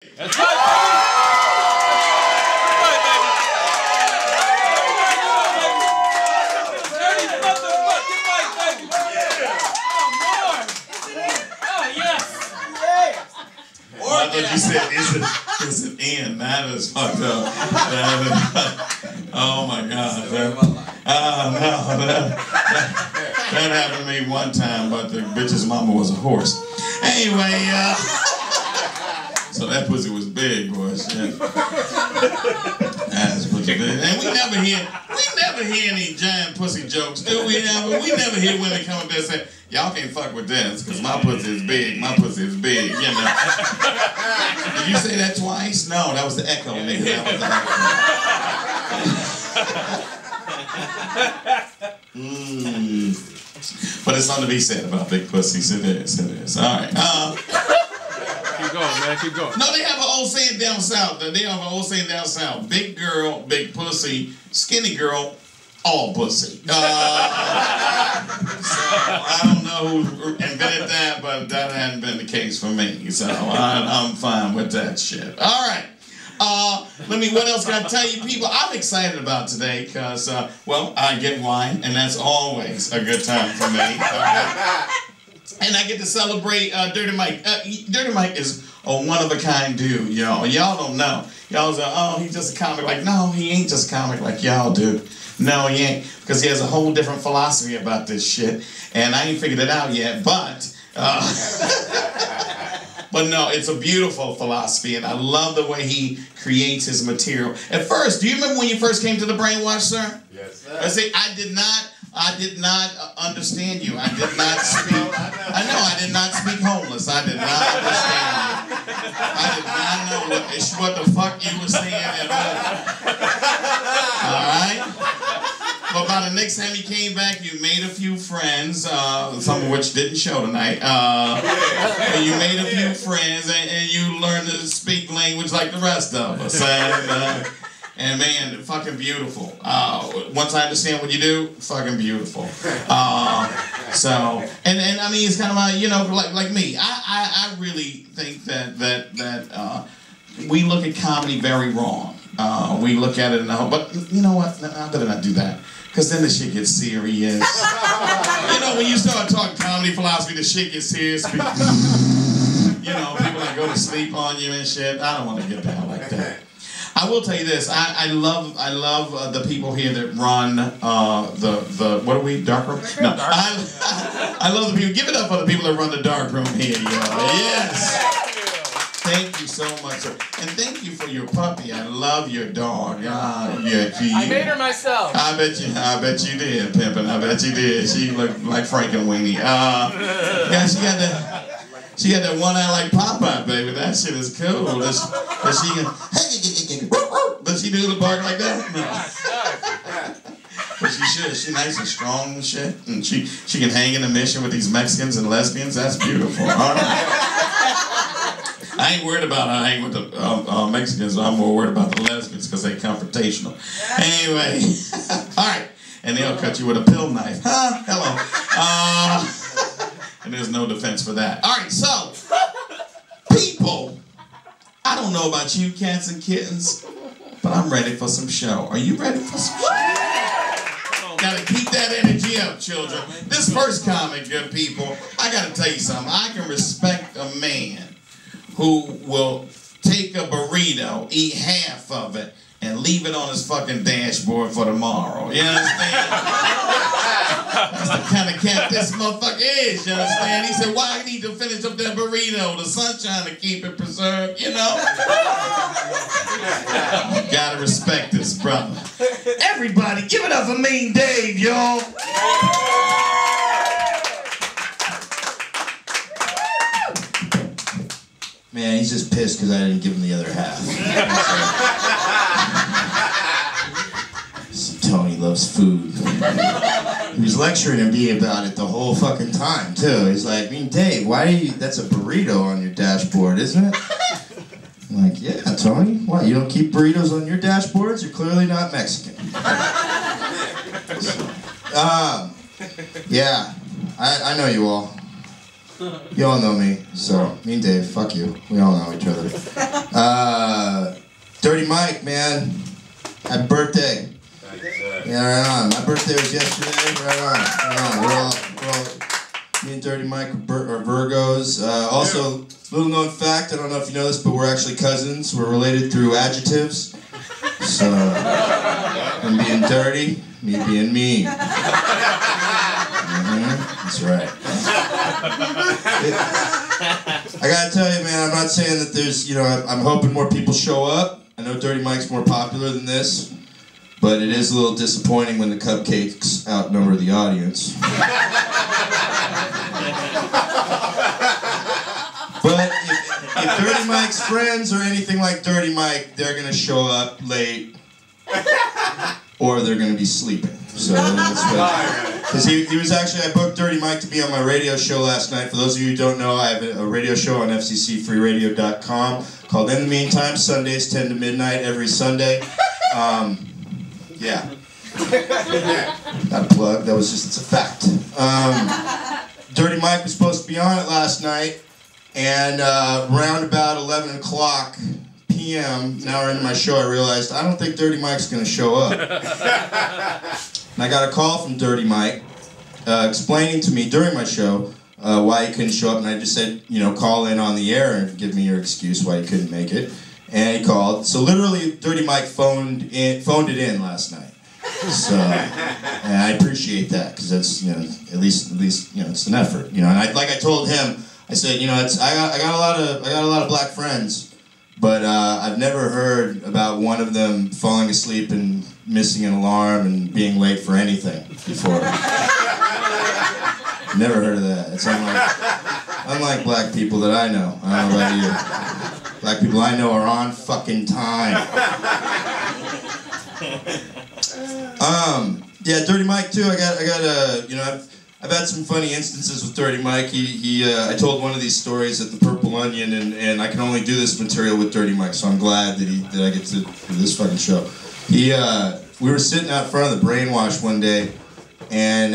That's right. I thought you said, is it in? That is fucked up. Oh my God. That happened to me one time, but the bitch's mama was a horse. Anyway, so that pussy was big, boy. Shit. That's pussy big. And we never hear any giant pussy jokes, do we? We never hear women come up there and say, y'all can't fuck with this, because my pussy is big, my pussy is big, you know. Did you say that twice? No, that was the echo, nigga. That was the echo. But it's something to be said about big pussies. It is. All right. Keep going, man. Keep going. No, they have an old saying down south. They have an old saying down south. Big girl, big pussy. Skinny girl, all pussy. So I don't know who invented that, but that hadn't been the case for me. So I'm fine with that shit. All right. What else can I tell you, people? I'm excited about today because, well, I get wine, and that's always a good time for me. And I get to celebrate Dirty Mike. Dirty Mike is a one-of-a-kind dude, y'all. Y'all don't know. Y'all say, oh, he's just a comic. Like, no, he ain't just a comic like y'all do. No, he ain't. Because he has a whole different philosophy about this shit. And I ain't figured it out yet, but... But no, it's a beautiful philosophy, and I love the way he creates his material. At first, do you remember when you first came to the Brainwash, sir? Yes, sir. I say, I did not understand you. I did not speak. I did not speak homeless. I did not understand you. I did not know what the fuck you were saying at all. All right? But by the next time you came back, you made a few friends, some of which didn't show tonight. And you made a few friends, and you learned to speak language like the rest of us. And man, fucking beautiful. Once I understand what you do, fucking beautiful. So, and I mean, it's kind of like, you know, like me. I really think that we look at comedy very wrong. We look at it in the whole, but you know what? I better not do that. Because then the shit gets serious. You know, when you start talking comedy philosophy, the shit gets serious. You know, people that go to sleep on you and shit. I don't want to get down like that. I will tell you this. I love the people here that run the what are we, dark room? No, I love the people. Give it up for the people that run the dark room here, yo. Yes. Thank you so much, sir. And thank you for your puppy. I love your dog. Yeah, I made her myself. I bet you did, Pimpin'. I bet you did. She looked like Frankenweenie. Yeah, she had that one eye like Popeye, baby. That shit is cool. Does she do the bark like that? No. But she should. She's nice and strong and shit. And she can hang in a mission with these Mexicans and lesbians. That's beautiful. All right. I ain't worried about her hanging with the Mexicans. I'm more worried about the lesbians because they're confrontational. Anyway, all right. And they'll cut you with a pill knife. Huh? Hello. And there's no defense for that. All right, so, people, I don't know about you, cats and kittens, but I'm ready for some show. Are you ready for some show? Gotta keep that energy up, children. This first comic, good people, I gotta tell you something. I can respect a man who will take a burrito, eat half of it, and leave it on his fucking dashboard for tomorrow. You understand? That's the kind of cat this motherfucker is, you understand? He said, why I need to finish up that burrito? The sun's trying to keep it preserved, you know? You gotta respect this brother. Everybody, give it up for Mean Dave, y'all. Man, he's just pissed because I didn't give him the other half. So, Tony loves food. He was lecturing me about it the whole fucking time, too. He's like, I mean, Dave, why do you... That's a burrito on your dashboard, isn't it? I'm like, yeah, Tony. Why, you don't keep burritos on your dashboards? You're clearly not Mexican. Yeah, I know you all. You all know me, so me and Dave, fuck you. We all know each other. Dirty Mike, man. Happy birthday. Yeah, right on. My birthday was yesterday. Right on. We're all me and Dirty Mike are Virgos. Also, little known fact, I don't know if you know this, but we're actually cousins. We're related through adjectives. So, him being dirty, me being mean. That's right. I gotta tell you, man, I'm not saying that there's, I'm hoping more people show up. I know Dirty Mike's more popular than this, but it is a little disappointing when the cupcakes outnumber the audience. But if Dirty Mike's friends are anything like Dirty Mike, they're gonna show up late, or they're gonna be sleeping. So that's what. Because he was actually, I booked Dirty Mike to be on my radio show last night. For those of you who don't know, I have a radio show on FCCFreeRadio.com called In the Meantime, Sundays 10 to midnight every Sunday. Yeah. Not a plug, it's a fact. Dirty Mike was supposed to be on it last night, and around about 11 o'clock p.m., an hour into my show, I realized I don't think Dirty Mike's going to show up. And I got a call from Dirty Mike explaining to me during my show why he couldn't show up, and I just said, call in on the air and give me your excuse why he couldn't make it. And he called. So literally, Dirty Mike phoned it in last night. So, and I appreciate that, because that's, at least it's an effort, And I told him, I said, I got a lot of black friends, but I've never heard about one of them falling asleep and missing an alarm and being late for anything before. Never heard of that. It's unlike black people that I know. I don't know about you. Black people I know are on fucking time. Yeah, Dirty Mike too. I've had some funny instances with Dirty Mike. I told one of these stories at the Purple Onion, and I can only do this material with Dirty Mike, so I'm glad that I get to do this fucking show. We were sitting out front of the Brainwash one day, and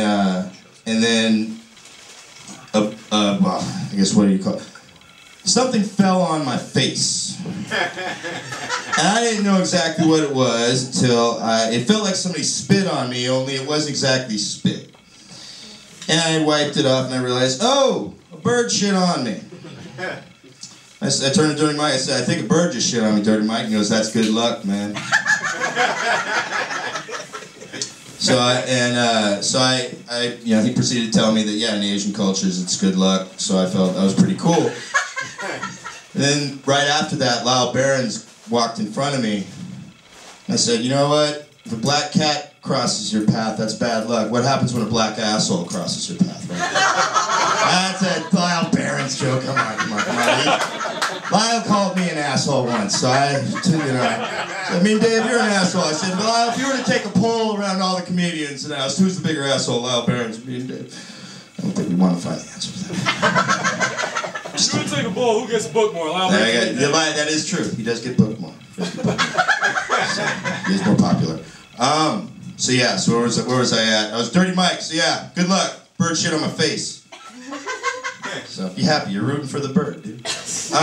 then well, I guess what do you call it? Something fell on my face. And I didn't know exactly what it was until it felt like somebody spit on me, only it wasn't exactly spit. And I wiped it off and I realized, oh, a bird shit on me. I turned to Dirty Mike, I said, I think a bird just shit on me, Dirty Mike. And he goes, that's good luck, man. He proceeded to tell me that, yeah, in Asian cultures it's good luck. So I felt that was pretty cool. And then right after that, Lyle Behrens walked in front of me. I said, you know what? If a black cat crosses your path, that's bad luck. What happens when a black asshole crosses your path? Right? That's a Lyle Behrens joke. Come on. Lyle called me an asshole once, so Dave, you're an asshole. I said, but Lyle, if you were to take a poll around all the comedians and ask who's the bigger asshole, Lyle Behrens, me and Dave, I don't think we want to find the answer to that. If you would take a poll, who gets booked more? Lyle Behrens? That is true. He does get booked more. So, he is more popular. So where was I at? I was Dirty Mike, so yeah, good luck. Bird shit on my face. So be happy, you're rooting for the bird, dude. So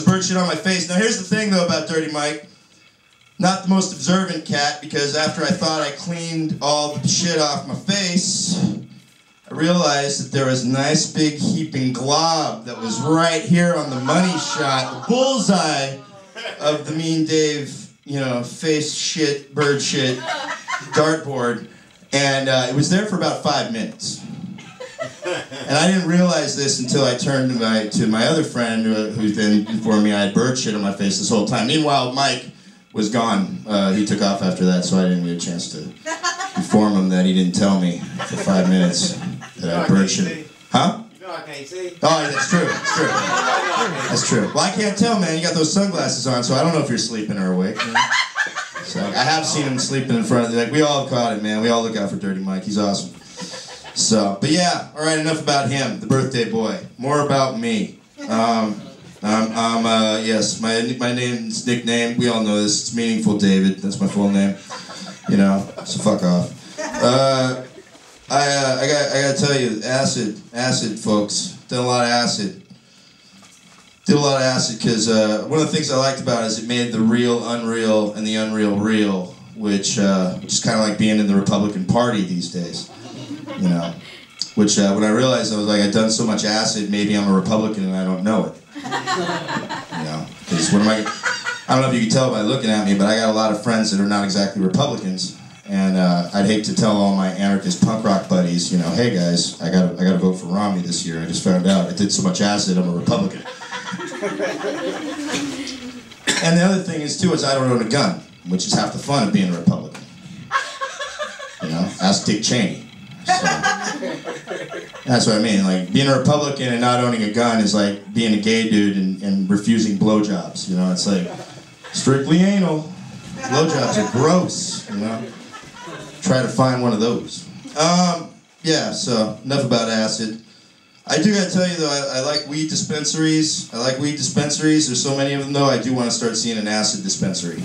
bird shit on my face. Now here's the thing though about Dirty Mike. Not the most observant cat, because after I thought I cleaned all the shit off my face, I realized that there was a nice big heaping glob that was right here on the money shot, the bullseye of the Mean Dave, face shit, bird shit, dartboard, and it was there for about 5 minutes. And I didn't realize this until I turned to my other friend, who then informed me I had bird shit on my face this whole time. Meanwhile, Mike was gone. He took off after that, so I didn't get a chance to inform him that he didn't tell me for 5 minutes that I had bird shit. Huh? I can't see. Oh, that's true. That's true. That's true. Well, I can't tell, man. You got those sunglasses on, so I don't know if you're sleeping or awake. So I have seen him sleeping in front of you. We all caught it, man. We all look out for Dirty Mike. He's awesome. So, but yeah, all right, enough about him, the birthday boy. More about me. Yes, my name's nickname. We all know this. It's Meaningful David. That's my full name. So fuck off. I gotta tell you, acid, folks. Done a lot of acid. Did a lot of acid because one of the things I liked about it is it made the real unreal and the unreal real, which is kind of like being in the Republican Party these days, you know. Which when I realized, I was like, I'd done so much acid, maybe I'm a Republican and I don't know it. You know, because what am I don't know if you can tell by looking at me, but I got a lot of friends that are not exactly Republicans, and I'd hate to tell all my anarchist punk rock buddies, you know, hey guys, I gotta vote for Romney this year. I just found out I did so much acid, I'm a Republican. And the other thing is too is I don't own a gun, which is half the fun of being a Republican. You know, ask Dick Cheney. So, that's what I mean. Like being a Republican and not owning a gun is like being a gay dude and refusing blowjobs. You know, it's like strictly anal. Blowjobs are gross. You know, try to find one of those. Yeah. So enough about acid. I do gotta tell you though, I like weed dispensaries. There's so many of them though. I do want to start seeing an acid dispensary.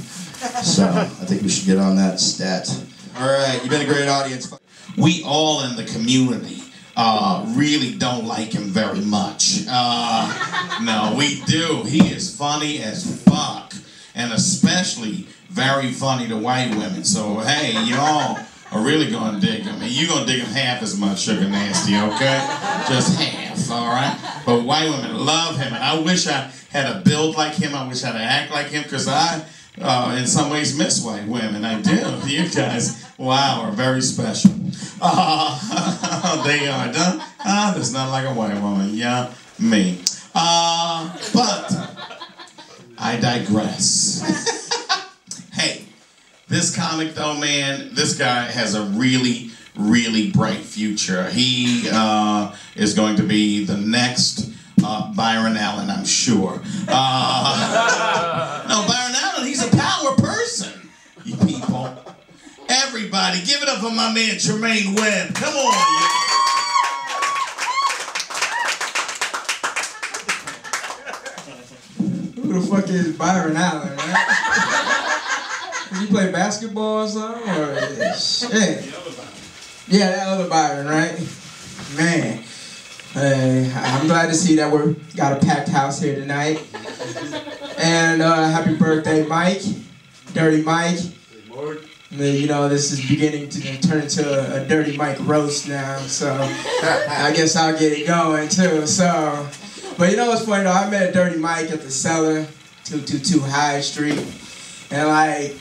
So I think we should get on that stat. All right, you've been a great audience. We all in the community really don't like him very much. No, we do. He is funny as fuck, and especially very funny to white women. So hey, y'all are really gonna dig him, and you're gonna dig him half as much, Sugar Nasty, okay? Just half, all right? But white women love him, and I wish I had a build like him. I wish I had to act like him, because I, in some ways, miss white women. I do. You guys, wow, are very special. They are done. There's not like a white woman. Yeah, me. But I digress. Hey. This comic though, man, this guy has a really, really bright future. He is going to be the next Byron Allen, I'm sure. No, Byron Allen, he's a power person, you people. Everybody, give it up for my man Tremaine Webb. Come on, you. Who the fuck is Byron Allen, man? You play basketball or something? Or shit. Yeah, that other Byron, right? Man. I'm glad to see that we got a packed house here tonight. And happy birthday, Mike. Dirty Mike. You know, this is beginning to turn into a Dirty Mike roast now, so I guess I'll get it going too. So, but you know what's funny though? I met Dirty Mike at the Cellar, 222 High Street, and like,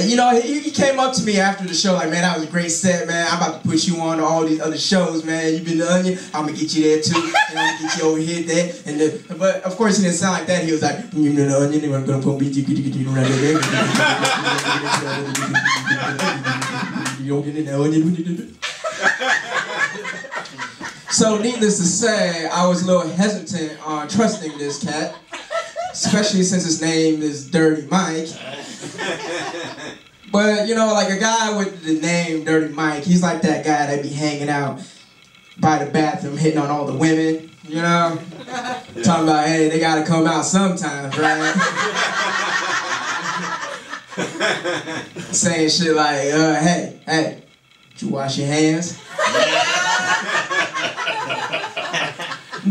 you know, he came up to me after the show like, man, that was a great set, man. I'm about to put you on to all these other shows, man. You've been the Onion. I'm going to get you there, too. And I'm going to get you over here, there. But, of course, he didn't sound like that. He was like, you know, the Onion, I'm going to put you right there. So, needless to say, I was a little hesitant on trusting this cat, especially since his name is Dirty Mike. But, you know, like a guy with the name Dirty Mike, he's like that guy that be hanging out by the bathroom hitting on all the women, you know? Talking about, hey, they gotta come out sometimes, right? Saying shit like, hey, did you wash your hands?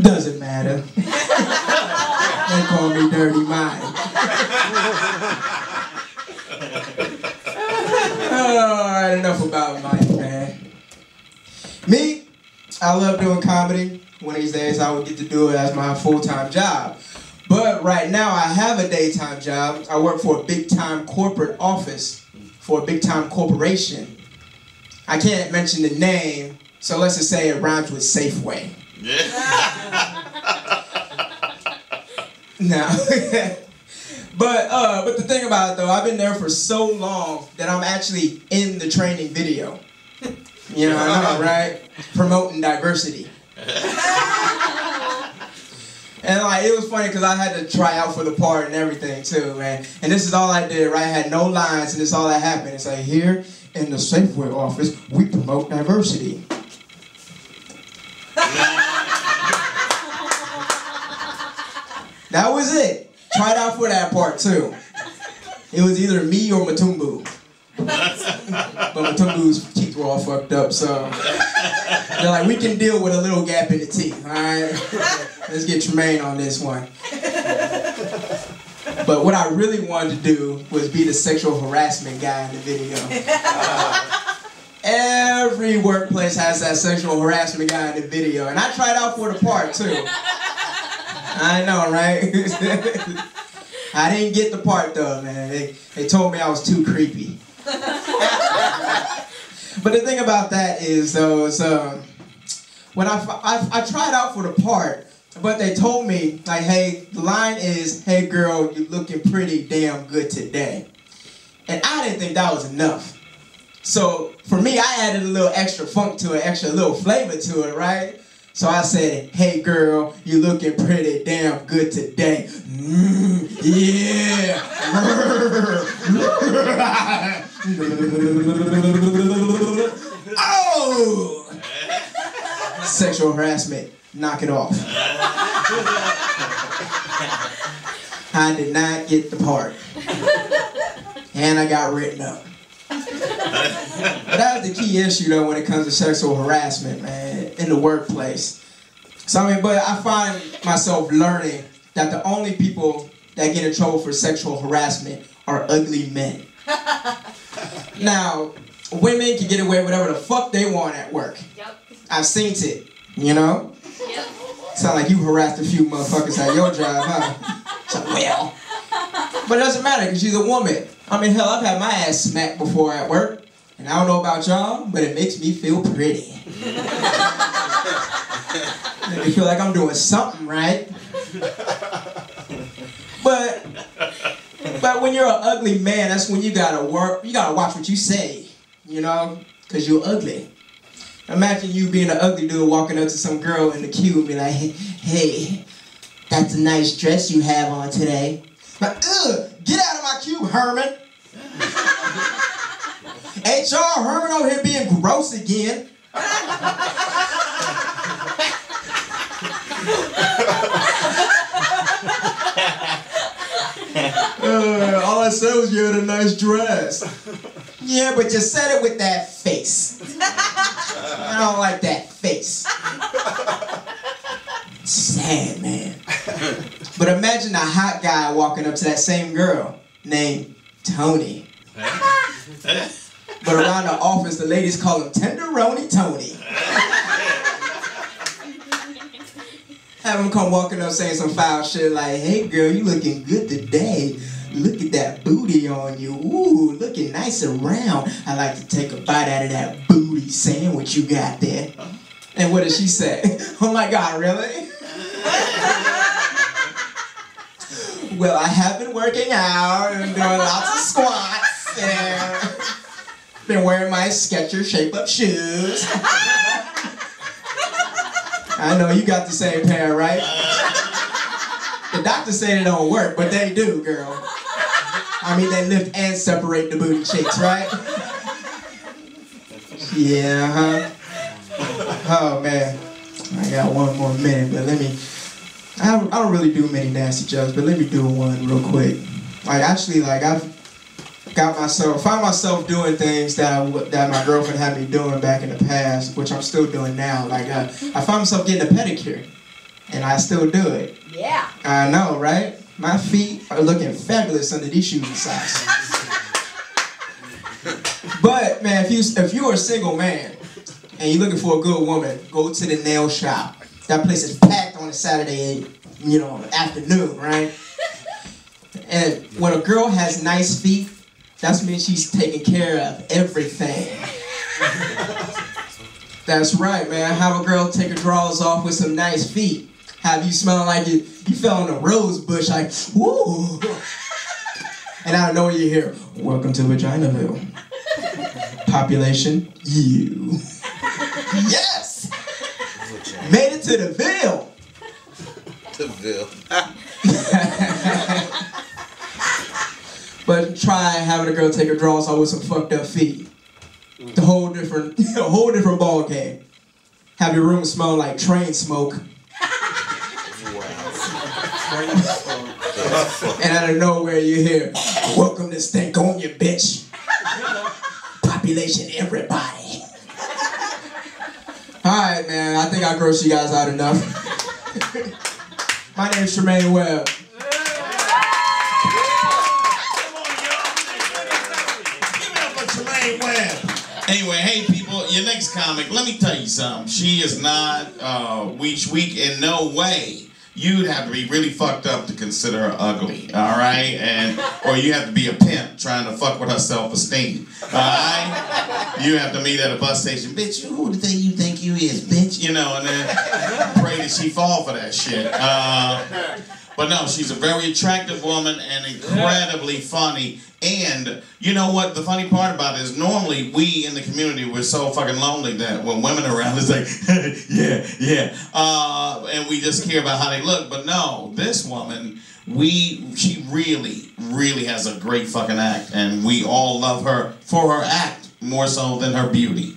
Doesn't matter. They call me Dirty Mike. Alright, enough about Mike, man. Me, I love doing comedy. One of these days I will get to do it as my full-time job. But right now I have a daytime job. I work for a big-time corporate office for a big-time corporation. I can't mention the name, so let's just say it rhymes with Safeway. Yeah. No. But the thing about it though, I've been there for so long that I'm actually in the training video. You know, I know, right? Promoting diversity. And like, it was funny because I had to try out for the part and everything too, man. And this is all I did, right? I had no lines and this is all that happened. It's like, here in the Safeway office, we promote diversity. That was it. Tried out for that part too. It was either me or Matumbu. But Matumbu's cheeks were all fucked up, so they're like, we can deal with a little gap in the teeth, all right? Let's get Tremaine on this one. But what I really wanted to do was be the sexual harassment guy in the video. Every workplace has that sexual harassment guy in the video, and I tried out for the part too. I know, right? I didn't get the part though, man. They told me I was too creepy. But the thing about that is, though, is when I tried out for the part, but they told me, like, hey, the line is, hey girl, you're looking pretty damn good today. And I didn't think that was enough. So for me, I added a little extra funk to it, extra little flavor to it, right? So I said, hey girl, you're looking pretty damn good today. Yeah. Oh! Sexual harassment. Knock it off. I did not get the part. And I got written up. But that's the key issue though when it comes to sexual harassment, man, in the workplace. So I mean, but I find myself learning that the only people that get in trouble for sexual harassment are ugly men. Now, women can get away with whatever the fuck they want at work. Yep. I've seen it, you know? Yep. Sound like you harassed a few motherfuckers at your job, huh? So, well. But it doesn't matter because she's a woman. I mean, hell, I've had my ass smacked before at work. And I don't know about y'all, but it makes me feel pretty. Make me feel like I'm doing something right. But when you're an ugly man, that's when you gotta watch what you say, you know, because you're ugly. Imagine you being an ugly dude walking up to some girl in the queue and be like, hey, that's a nice dress you have on today. Like, get out of my cube, Herman. HR, Herman over here being gross again. All I said was you had a nice dress. Yeah, but you said it with that face. I don't like that face. Sad, man. But imagine a hot guy walking up to that same girl named Tony. But around the office, the ladies call him Tenderoni Tony. Have him come walking up saying some foul shit like, hey girl, you looking good today. Look at that booty on you. Ooh, looking nice and round. I like to take a bite out of that booty sandwich you got there. And what does she say? Oh my God, really? Well, I have been working out and doing lots of squats and been wearing my Skechers shape-up shoes. I know you got the same pair, right? The doctors say they don't work, but they do, girl. I mean, they lift and separate the booty cheeks, right? Yeah, huh? Oh, man. I got one more minute, but I don't really do many nasty jokes, but let me do one real quick. I've found myself doing things that my girlfriend had me doing back in the past, which I'm still doing now. Like, I found myself getting a pedicure, and I still do it. Yeah. I know, right? My feet are looking fabulous under these shoes and socks. But, man, if you're a single man, and you're looking for a good woman, go to the nail shop. That place is packed on a Saturday, afternoon, right? And when a girl has nice feet, that means she's taking care of everything. That's right, man. Have a girl take her drawers off with some nice feet. Have you smelling like you fell in a rose bush, like, woo. And out of nowhere you hear, welcome to Vaginaville. Population, you. Yes! Made it to the Ville. The Ville. But try having a girl take her drawers off with some fucked up feet. A whole different ball game. Have your room smell like train smoke. And out of nowhere you hear, welcome to Stankonia, bitch. Population, everybody. Alright, man, I think I grossed you guys out enough. My name's Tremaine Webb. Anyway, hey people, your next comic, let me tell you something. She is not weak in no way. You'd have to be really fucked up to consider her ugly, alright? Or you have to be a pimp trying to fuck with her self-esteem, alright? You have to meet at a bus station, bitch, who the thing you think you is, bitch? You know, and then pray that she fall for that shit. But no, she's a very attractive woman and incredibly funny. And you know what? The funny part about it is normally we in the community, we're so fucking lonely that when women are around, it's like, yeah. And we just care about how they look. But no, this woman, she really has a great fucking act. And we all love her for her act more so than her beauty.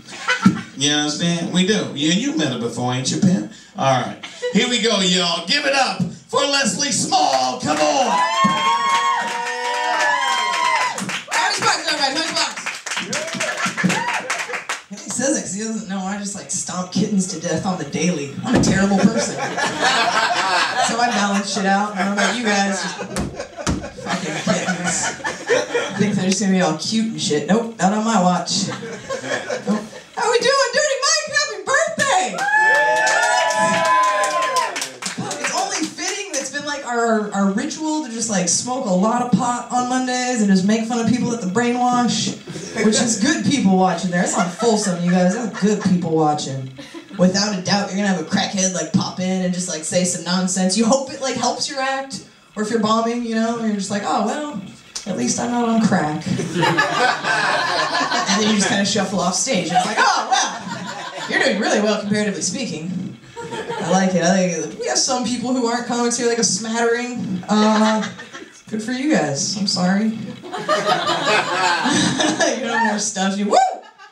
You understand? We do. You met her before, ain't you, Pim? All right. Here we go, y'all. Give it up for Leslie Small. Come on. He says it because he doesn't know I just like stomp kittens to death on the daily. I'm a terrible person. So I balance shit out. I don't know about you guys, just fucking kittens. I think they're just gonna be all cute and shit. Nope, not on my watch. Nope. How we doing, Dirty Mike? Happy birthday! It's only fitting that's been like our ritual to just like smoke a lot of pot on Mondays and just make fun of people at the Brainwash. Which is good people watching there. It's not Folsom, you guys. That's good people watching. Without a doubt, you're gonna have a crackhead like pop in and just like say some nonsense. You hope it like helps your act, or if you're bombing, you know, you're just like, oh well, at least I'm not on crack. And then you just kind of shuffle off stage. It's like, oh well, you're doing really well comparatively speaking. I like it. We have some people who aren't comics here, like a smattering. Good for you guys. I'm sorry. You know more stuff. Woo!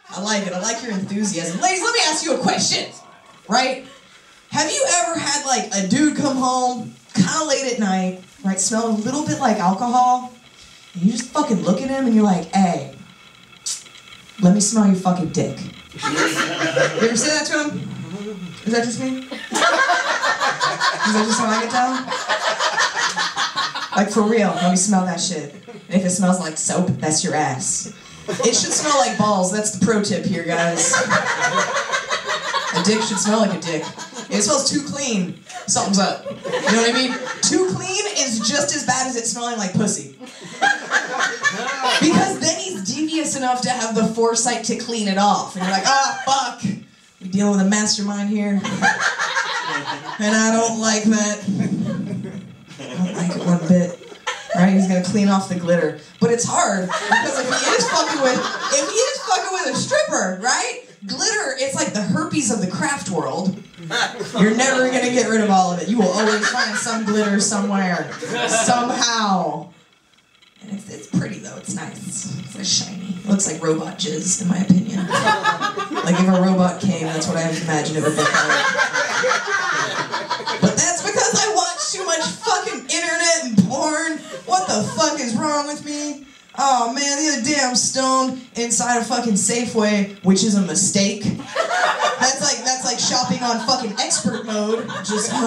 I like it. I like your enthusiasm. Ladies, let me ask you a question. Right? Have you ever had like a dude come home kind of late at night, right? Smell a little bit like alcohol, and you just fucking look at him and you're like, hey, let me smell your fucking dick. You ever say that to him? Is that just me? Is that just how I get down? Like for real, let me smell that shit. And if it smells like soap, that's your ass. It should smell like balls. That's the pro tip here, guys. A dick should smell like a dick. If it smells too clean, something's up. You know what I mean? Too clean is just as bad as it smelling like pussy. Because then he's devious enough to have the foresight to clean it off. And you're like, ah, fuck. We deal with a mastermind here. And I don't like that. I don't like it one bit. Right? He's gonna clean off the glitter. But it's hard, because if he is fucking with a stripper, right? Glitter, it's like the herpes of the craft world. You're never gonna get rid of all of it. You will always find some glitter somewhere. Somehow. And it's pretty though, it's nice. It's like shiny. It looks like robot jizz, in my opinion. Like if a robot came, that's what I imagine it would look like. But that's because I watch too much fucking internet and porn. What the fuck is wrong with me? Oh man, the other day I'm stoned inside a fucking Safeway, which is a mistake. That's like shopping on fucking expert mode. Just You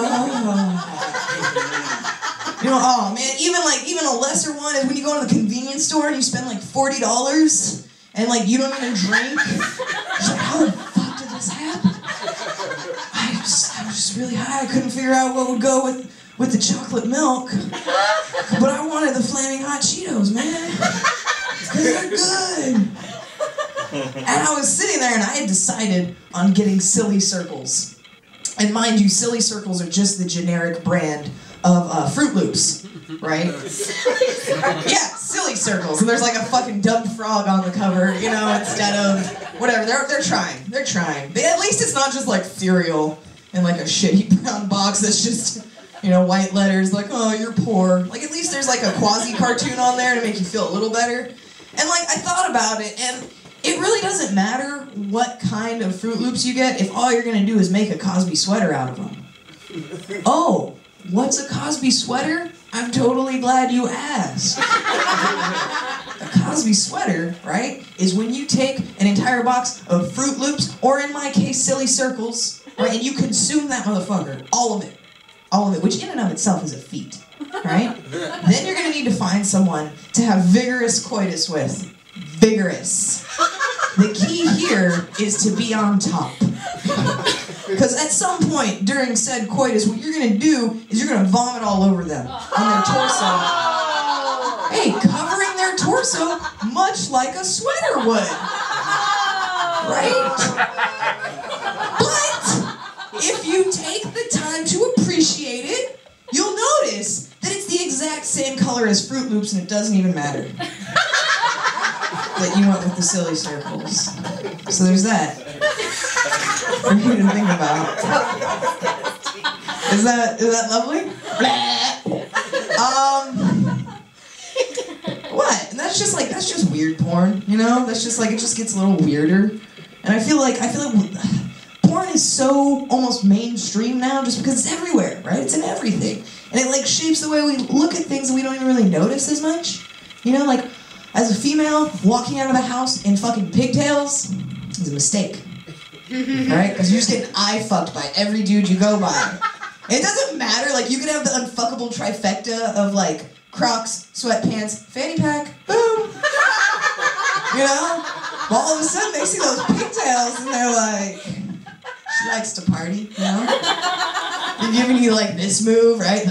know, oh man, even a lesser one is when you go to the convenience store and you spend like $40 and like you don't even drink. It's like, how the fuck did this happen? I was just really high. I couldn't figure out what would go with the chocolate milk. But I wanted the flaming hot Cheetos, man. Because they're good. And I was sitting there and I had decided on getting Silly Circles. And mind you, Silly Circles are just the generic brand of Fruit Loops, right? Yeah, Silly Circles. And there's like a fucking dumb frog on the cover, you know, instead of whatever. They're trying. They're trying. At least it's not just like cereal in like a shitty brown box that's just, you know, white letters like, oh, you're poor. Like at least there's like a quasi-cartoon on there to make you feel a little better. And like I thought about it, and it really doesn't matter what kind of Fruit Loops you get if all you're gonna do is make a Cosby sweater out of them. Oh, what's a Cosby sweater? I'm totally glad you asked. A Cosby sweater, right, is when you take an entire box of Fruit Loops, or in my case, Silly Circles, right, and you consume that motherfucker, all of it, which in and of itself is a feat, right? Then you're gonna need to find someone to have vigorous coitus with. Vigorous. The key here is to be on top. Because at some point during said coitus, what you're gonna do is you're gonna vomit all over them on their torso. Hey, covering their torso much like a sweater would. Right? But if you take the time to appreciate it, you'll notice that it's the exact same color as Fruit Loops and it doesn't even matter. That you went with the Silly Circles. So there's that. For you to think about. Is that lovely? What? And that's just weird porn, you know? That's just like, it just gets a little weirder. And I feel like porn is so almost mainstream now just because it's everywhere, right? It's in everything. And it like shapes the way we look at things that we don't even really notice as much. You know, like, as a female, walking out of the house in fucking pigtails is a mistake. Right? Because you just get eye fucked by every dude you go by. It doesn't matter, like, you could have the unfuckable trifecta of, like, Crocs, sweatpants, fanny pack, boom! You know? But all of a sudden they see those pigtails and they're like, she likes to party, you know? They're giving you, like, this move, right?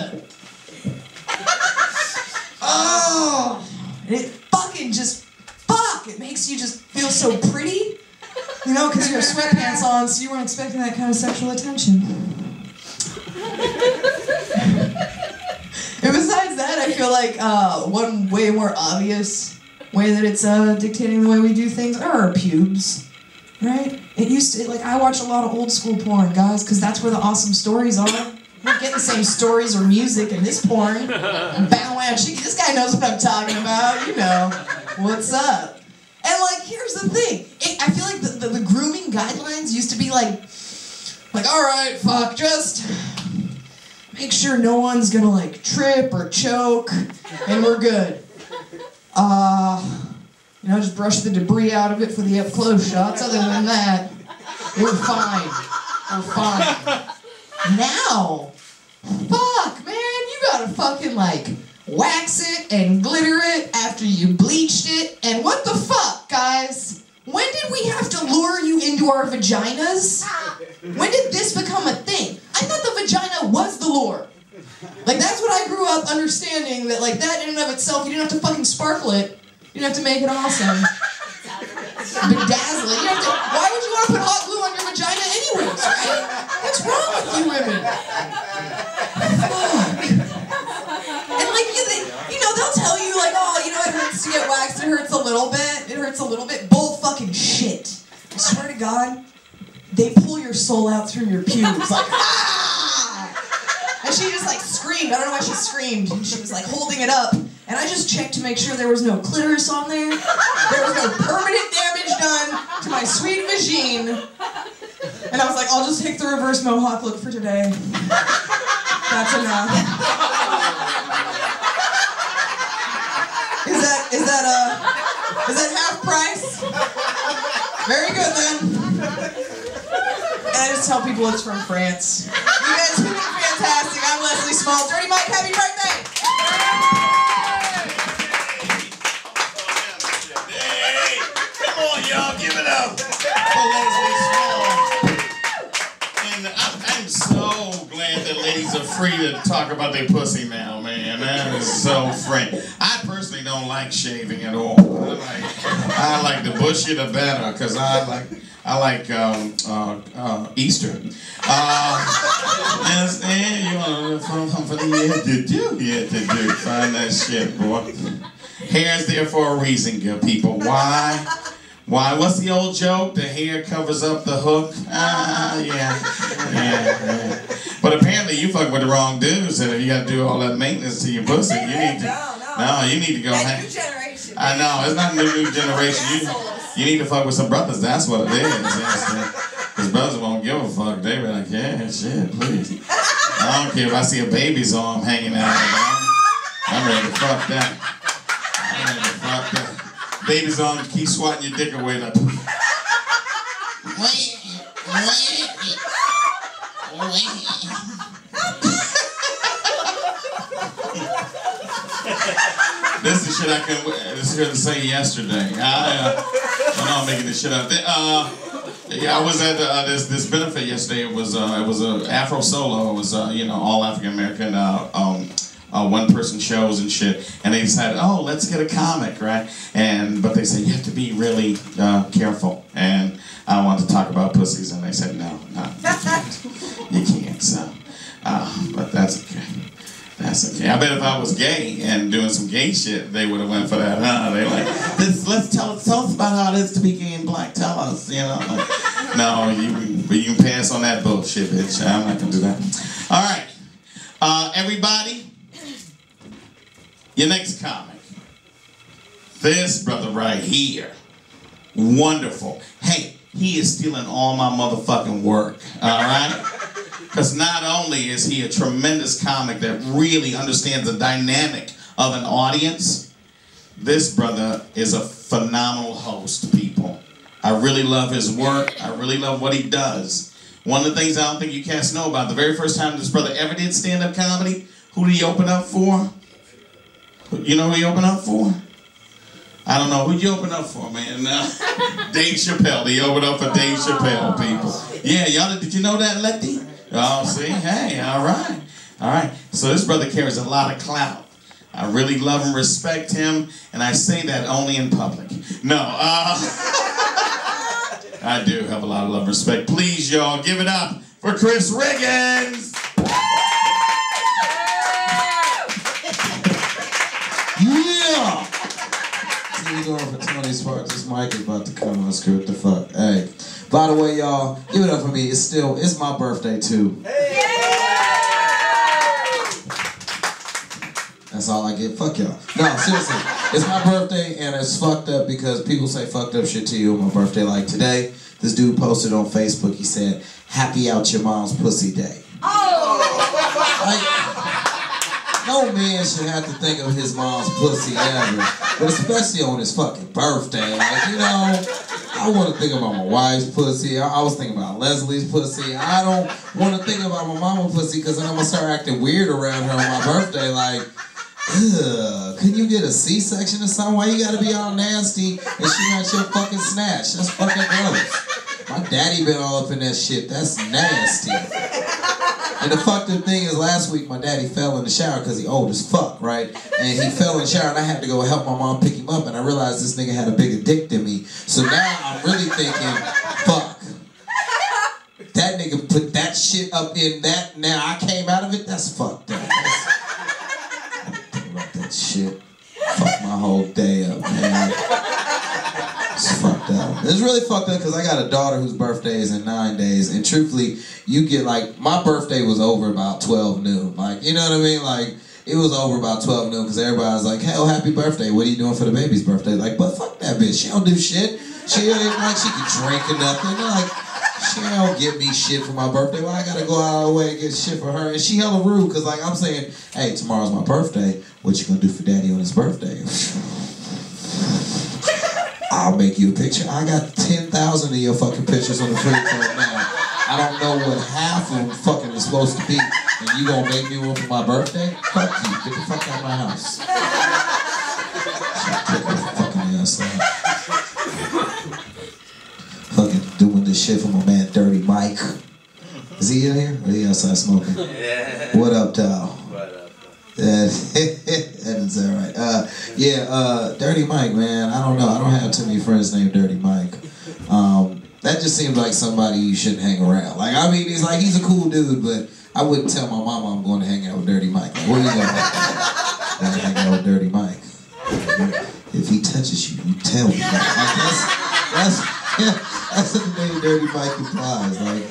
Oh! And it fucking just, it makes you just feel so pretty. You know, because you have sweatpants on, so you weren't expecting that kind of sexual attention. And besides that, I feel like one way more obvious way that it's dictating the way we do things are our pubes, right? It used to, like, I watch a lot of old school porn, guys, because that's where the awesome stories are. We're not getting the same stories or music in this porn. Bow wow, this guy knows what I'm talking about, you know. What's up? And, like, here's the thing. I feel like the grooming guidelines used to be like, all right, fuck, just make sure no one's gonna, like, trip or choke, and we're good. You know, just brush the debris out of it for the up-close shots. Other than that, we're fine. We're fine. Now, fuck, man, you gotta fucking, like, wax it and glitter it after you bleached it. And what the fuck, guys? When did we have to lure you into our vaginas? When did this become a thing? I thought the vagina was the lure. Like, that's what I grew up understanding, that, like, that in and of itself, you didn't have to fucking sparkle it. You didn't have to make it awesome. Bedazzle it. Why would you want to put hot glue on your vagina anyways, right? What's wrong with you women? Fuck. And, like, you know, they'll tell you, like, oh, you know, it hurts to get waxed. It hurts a little bit. It hurts a little bit. Bull fucking shit. I swear to God, they pull your soul out through your pubes. Like, ah! And she just, like, screamed. I don't know why she screamed. And she was, like, holding it up. And I just checked to make sure there was no clitoris on there. There was no permanent damage done to my sweet vagine. And I was like, I'll just take the reverse mohawk look for today. That's enough. Is that half price? Very good then. And I just tell people it's from France. You guys have been fantastic. I'm Leslie Small. Dirty Mike, happy birthday! Come on, y'all, give it up for Leslie Small. And I'm so glad that ladies are free to talk about their pussy now, man. That is so free. I personally don't like shaving at all. I like the bushier the better, because I like Easter. You want to find that shit, boy. Hair's there for a reason, good people. Why? What's the old joke? The hair covers up the hook? Yeah. But apparently you fuck with the wrong dudes, and if you got to do all that maintenance to your pussy, you need to go. That new generation. I know, it's not new generation. You need to fuck with some brothers, that's what it is. Because brothers won't give a fuck. They be like, yeah, shit, please. I don't care if I see a baby's arm hanging out. I'm ready to fuck that. Baby's on, keep swatting your dick away. Like, this is shit I couldn't say yesterday. I know I'm making this shit up. Yeah, I was at this benefit yesterday. It was a Afro solo. It was all African American one person shows and shit. And they decided, oh, let's get a comic, right? But they said you have to be really careful. And I wanted to talk about pussies, and they said no, you can't. So, but that's okay. That's okay. I bet if I was gay and doing some gay shit, they would have went for that. They like, let's tell us about how it is to be gay and black. Tell us, Like, no, you can pass on that bullshit, bitch. I'm not gonna do that. All right, everybody, your next comic. This brother right here, wonderful. Hey, he is stealing all my motherfucking work. All right. Because not only is he a tremendous comic that really understands the dynamic of an audience, this brother is a phenomenal host, people. I really love his work. I really love what he does. One of the things I don't think you cats know about, the very first time this brother ever did stand-up comedy, who did he open up for? You know who he opened up for? I don't know. Who'd you open up for, man? Dave Chappelle. He opened up for Dave Chappelle, people. Yeah, y'all, did you know that, Letty? Oh, see? Hey, all right. All right. So this brother carries a lot of clout. I really love and respect him, and I say that only in public. No, I do have a lot of love and respect. Please, y'all, give it up for Chris Riggins. Yeah! See, we going for Tony Sparks. This mic is about to come on. Screw what the fuck. Hey. By the way, y'all, give it up for me. It's my birthday too. That's all I get. Fuck y'all. No, seriously. It's my birthday and it's fucked up because people say fucked up shit to you on my birthday. Like today, this dude posted on Facebook, he said, "Happy out your mom's pussy day." Like, no man should have to think of his mom's pussy ever. But especially on his fucking birthday. Like, I want to think about my wife's pussy. I was thinking about Leslie's pussy. I don't want to think about my mama's pussy because then I'm going to start acting weird around her on my birthday. Like, ugh, could you get a C-section or something? Why you got to be all nasty and she not your fucking snatch? That's fucking gross. My daddy been all up in that shit. That's nasty. And the fucked up thing is last week my daddy fell in the shower because he old as fuck, right? And he fell in the shower and I had to go help my mom pick him up and I realized this nigga had a bigger dick than me. So now I'm really thinking, fuck. That nigga put that shit up in that, now I came out of it, that's fucked up. Think about that shit. Fuck my whole day up, man. It's fucked up. It's really fucked up because I got a daughter whose birthday is in 9 days, and truthfully, you get like, my birthday was over about 12 noon. Like, you know what I mean? Like, it was over about 12 noon because everybody was like, "Hell, happy birthday. What are you doing for the baby's birthday?" Like, but fuck that bitch. She don't do shit. She ain't like she can drink or nothing. Like, she don't give me shit for my birthday. Well, I gotta go out of the way and get shit for her. And she hella rude because like I'm saying, "Hey, tomorrow's my birthday. What you gonna do for daddy on his birthday?" I'll make you a picture. I got 10,000 of your fucking pictures on the fridge right now. I don't know what half of them fucking is supposed to be. And you gonna make me one for my birthday? Fuck you. Get the fuck out of my house. Get the fucking ass out. Fucking doing this shit for my man Dirty Mike. Is he in here? Or is he outside smoking? Yeah. What up, dog? That is that right. Dirty Mike, man. I don't know. I don't have too many friends named Dirty Mike. That just seems like somebody you shouldn't hang around. Like, I mean, he's a cool dude, but I wouldn't tell my mama I'm going to hang out with Dirty Mike. Like, where you going? I'm hang out with Dirty Mike. If he touches you, you tell me. Like, that's what the name Dirty Mike implies. Like,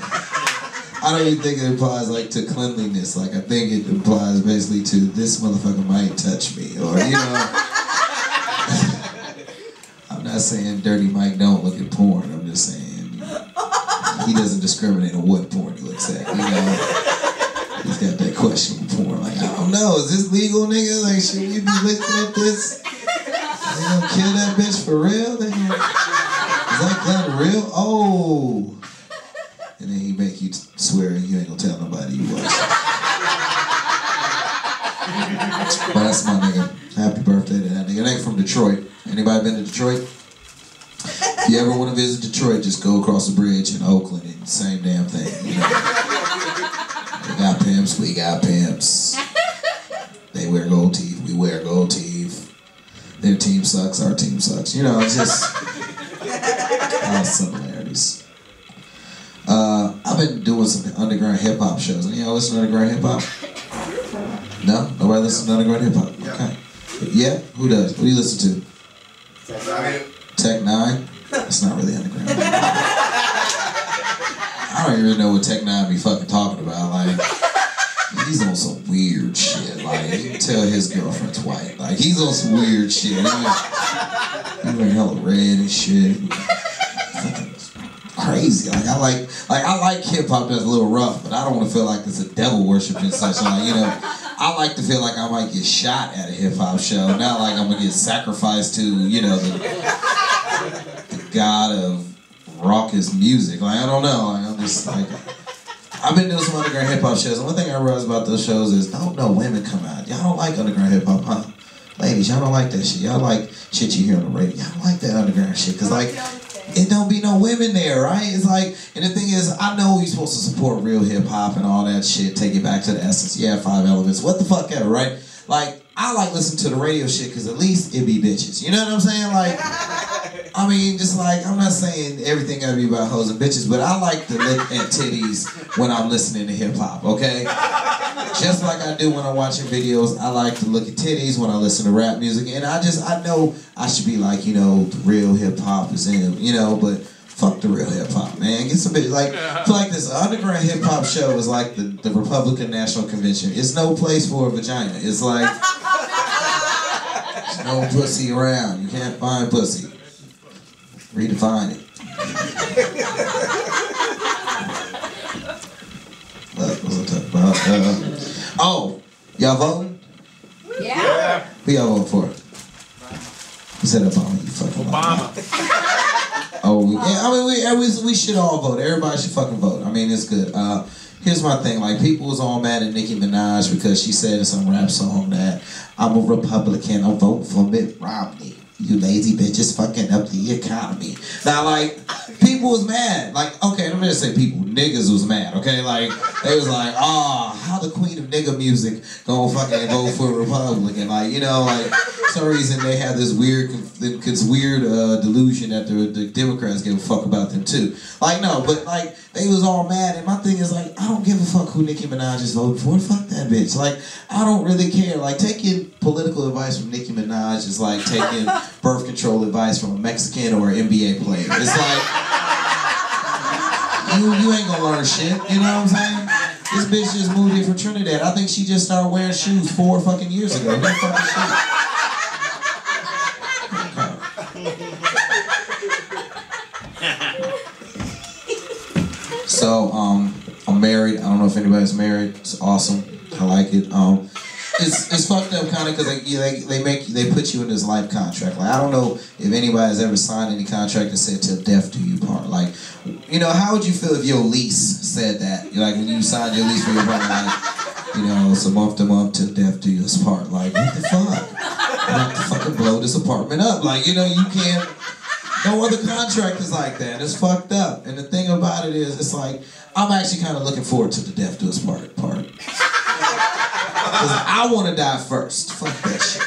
I don't even think it implies like to cleanliness. Like I think it implies basically to this motherfucker might touch me, or you know. I'm not saying Dirty Mike don't look at porn. I'm just saying he doesn't discriminate on what porn he looks at. You know, he's got that questionable porn. Like I don't know, is this legal, nigga? Like should we be looking at this? They gonna kill that bitch for real? Is that Glenn real? Oh. And then he make you swear you ain't gonna tell nobody you was. But that's my nigga. Happy birthday to that nigga. That nigga from Detroit. Anybody been to Detroit? If you ever want to visit Detroit, just go across the bridge in Oakland and same damn thing. You know? They got pimps, we got pimps. They wear gold teeth, we wear gold teeth. Their team sucks, our team sucks. You know, it's just all similarities. I've been doing some underground hip hop shows. Any of y'all listen to underground hip hop? No? Nobody listens to underground hip hop? Okay. Yeah? Who does? What do you listen to? Tech Nine? That's not really underground. I don't even know what Tech Nine be fucking talking about. Like, he's on some weird shit. Like, you can tell his girlfriend's white. Like, he's on some weird shit. He's wearing hella red and shit. Fucking crazy. Like, I like hip hop that's a little rough, but I don't want to feel like it's a devil worship and such. Like, you know, I like to feel like I might get shot at a hip hop show, not like I'm gonna get sacrificed to, you know, the god of raucous music. Like, I don't know. Like, I'm just like, I've been doing some underground hip hop shows, and one thing I realized about those shows is don't no women come out. Y'all don't like underground hip hop, huh? Ladies, y'all don't like that shit. Y'all like shit you hear on the radio. Y'all don't like that underground shit, cause like, it don't be no women there, right? It's like, and the thing is, I know you're supposed to support real hip hop and all that shit, take it back to the essence. Yeah, 5 elements, what the fuck ever, right? Like, I like listening to the radio shit because at least it be bitches. You know what I'm saying? Like, I mean, just like, I'm not saying everything gotta be about hoes and bitches, but I like to look at titties when I'm listening to hip hop, okay? Just like I do when I'm watching videos, I like to look at titties when I listen to rap music, and I know I should be like, you know, the real hip hop is in, you know, but fuck the real hip hop, man. Get some bitch, like, I feel like this underground hip hop show is like the Republican National Convention. It's no place for a vagina. It's like, there's no pussy around. You can't find pussy. Redefine it. What was I talking about? Oh, y'all voting? Yeah. Who y'all vote for? Who said Obama? You fucking Obama. Oh, yeah. I mean, we should all vote. Everybody should fucking vote. I mean, it's good. Here's my thing. Like, people was all mad at Nicki Minaj because she said in some rap song that I'm a Republican. I'm voting for Mitt Romney. You lazy bitches fucking up the economy. Now, like, people was mad. Like, okay, let me just say people. Niggas was mad, okay? Like, they was like, how the queen of nigga music gonna fucking vote for a Republican? Like, you know, like, for some reason they had this weird delusion that the Democrats give a fuck about them too. Like, no, but like, they was all mad, and my thing is like, I don't give a fuck who Nicki Minaj is voting for. Fuck that bitch. Like, I don't really care. Like, taking political advice from Nicki Minaj is like taking birth control advice from a Mexican or an NBA player. It's like, you ain't gonna learn shit, you know what I'm saying? This bitch just moved here from Trinidad. I think she just started wearing shoes 4 fucking years ago. What fucking shit? So, I'm married. I don't know if anybody's married. It's awesome. I like it. It's fucked up kind of because they put you in this life contract. Like, I don't know if anybody's ever signed any contract that said till death do you part. Like, you know, how would you feel if your lease said that? Like, when you signed your lease for your partner, like, you know, it's a month to month till death do us part. Like, what the fuck? I'm about to fucking blow this apartment up. Like, you know, you can't. No other contract is like that. It's fucked up. And the thing about it is, it's like, I'm actually kind of looking forward to the death do us part. Because I want to die first. Fuck that shit.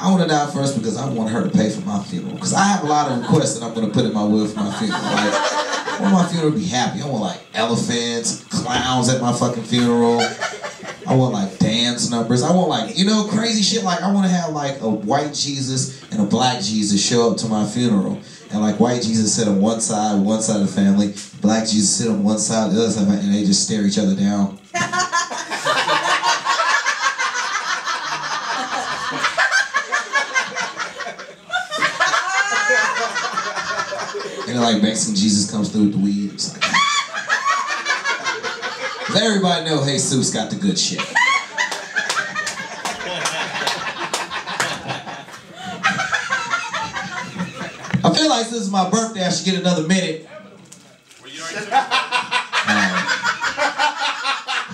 I want to die first because I want her to pay for my funeral. Because I have a lot of requests that I'm going to put in my will for my funeral. Like, I want my funeral to be happy. I want like elephants, clowns at my fucking funeral. I want like dance numbers. I want like, you know, crazy shit. Like, I want to have like a white Jesus and a black Jesus show up to my funeral. And like white Jesus sit on one side of the family, black Jesus sit on one side, the other side, and they just stare each other down. And then like Mexican Jesus comes through with the weed. It's like, let everybody know Jesus got the good shit. I feel like since it's my birthday, I should get another minute.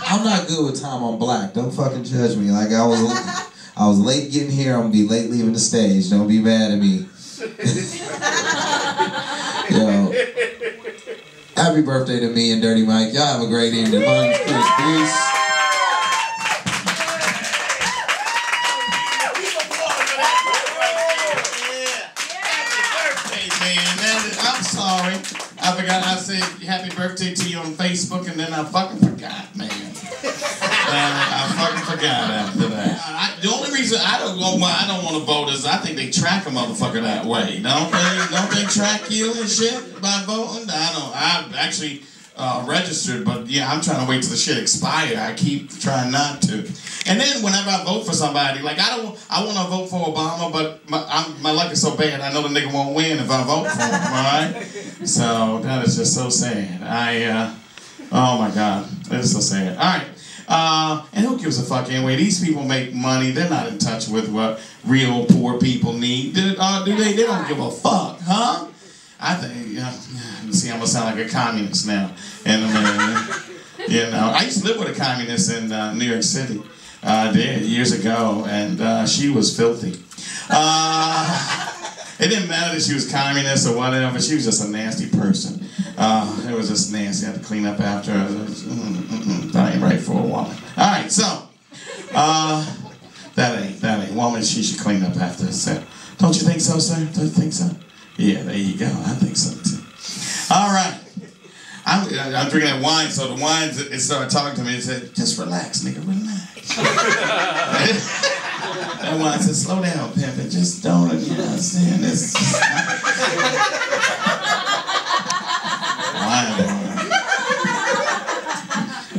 I'm not good with time on black. Don't fucking judge me. Like I was late getting here. I'm gonna be late leaving the stage. Don't be mad at me. Yo, happy birthday to me and Dirty Mike. Y'all have a great evening. My name's Chris. Peace. I'm sorry. I forgot I said happy birthday to you on Facebook and then I fucking forgot, man. I fucking forgot after that. The only reason I don't want to vote is I think they track a motherfucker that way. Don't they track you and shit by voting? I'm actually registered, but yeah, I'm trying to wait till the shit expire. I keep trying not to. And then whenever I vote for somebody, like I want to vote for Obama, but my luck is so bad. I know the nigga won't win if I vote for him. All right. So that is just so sad. Oh my God, that is so sad. All right. And who gives a fuck anyway? These people make money. They're not in touch with what real poor people need. Do they? They don't give a fuck, huh? I think, see, I'm gonna sound like a communist now. And you know, I used to live with a communist in New York City. I did years ago, and she was filthy. It didn't matter that she was communist or whatever. She was just a nasty person. It was just nasty. I had to clean up after her. That ain't right for a woman. All right, so that ain't woman. She should clean up after herself. Don't you think so, sir? Don't you think so? Yeah, there you go. I think so too. All right. I'm drinking that wine, so the wine, it started talking to me and said, just relax, nigga, relax. That wine said, slow down, pimp, and just don't, you know what I'm saying? This wine.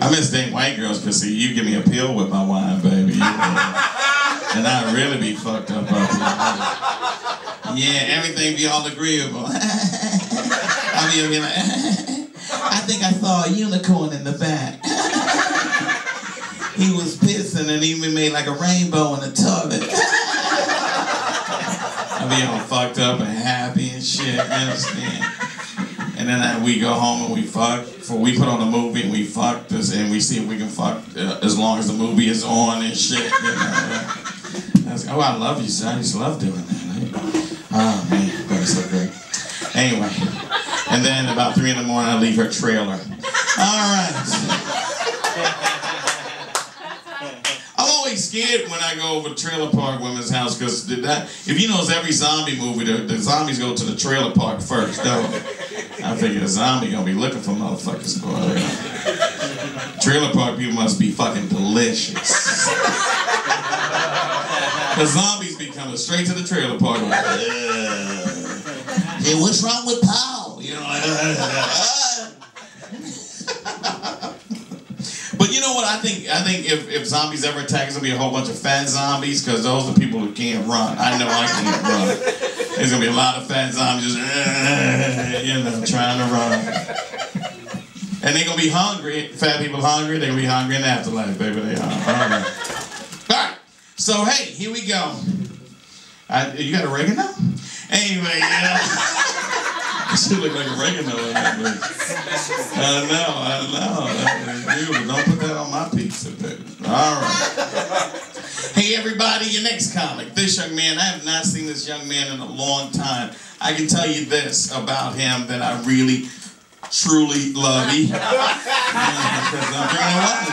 I miss dating white girls, because see, you give me a pill with my wine, baby. And I'd really be fucked up here. Yeah, everything be all agreeable. I mean, be like, I think I saw a unicorn in the back. He was pissing and even made like a rainbow in the toilet. I be all fucked up and happy and shit, you understand? And then we go home and we fuck. We put on a movie and we fuck this and we see if we can fuck as long as the movie is on and shit. You know? Oh, I love you, son. I used to love doing that. Right? Oh man, that was so great. Anyway, and then about 3 in the morning, I leave her trailer. All right. I'm always scared when I go over to Trailer Park Women's House because if you know it's every zombie movie, the zombies go to the trailer park first, don't they? I figure the zombie gonna be looking for motherfuckers, boy. Trailer park people must be fucking delicious. The zombies be coming straight to the trailer park. Like, hey, what's wrong with Paul? You know, like, But you know what? I think if zombies ever attack, it's gonna be a whole bunch of fat zombies because those are the people who can't run. I know I can't run. There's gonna be a lot of fat zombies just, trying to run. And they're gonna be hungry. Fat people hungry. They're gonna be hungry in the afterlife, baby. They are. All right. So hey, here we go. You got oregano? Anyway, you should look like oregano in that movie. I know. Don't put that on my pizza, baby. All right. Hey everybody, your next comic. This young man, I have not seen this young man in a long time. I can tell you this about him that I really, truly love. Because I'm drinking water.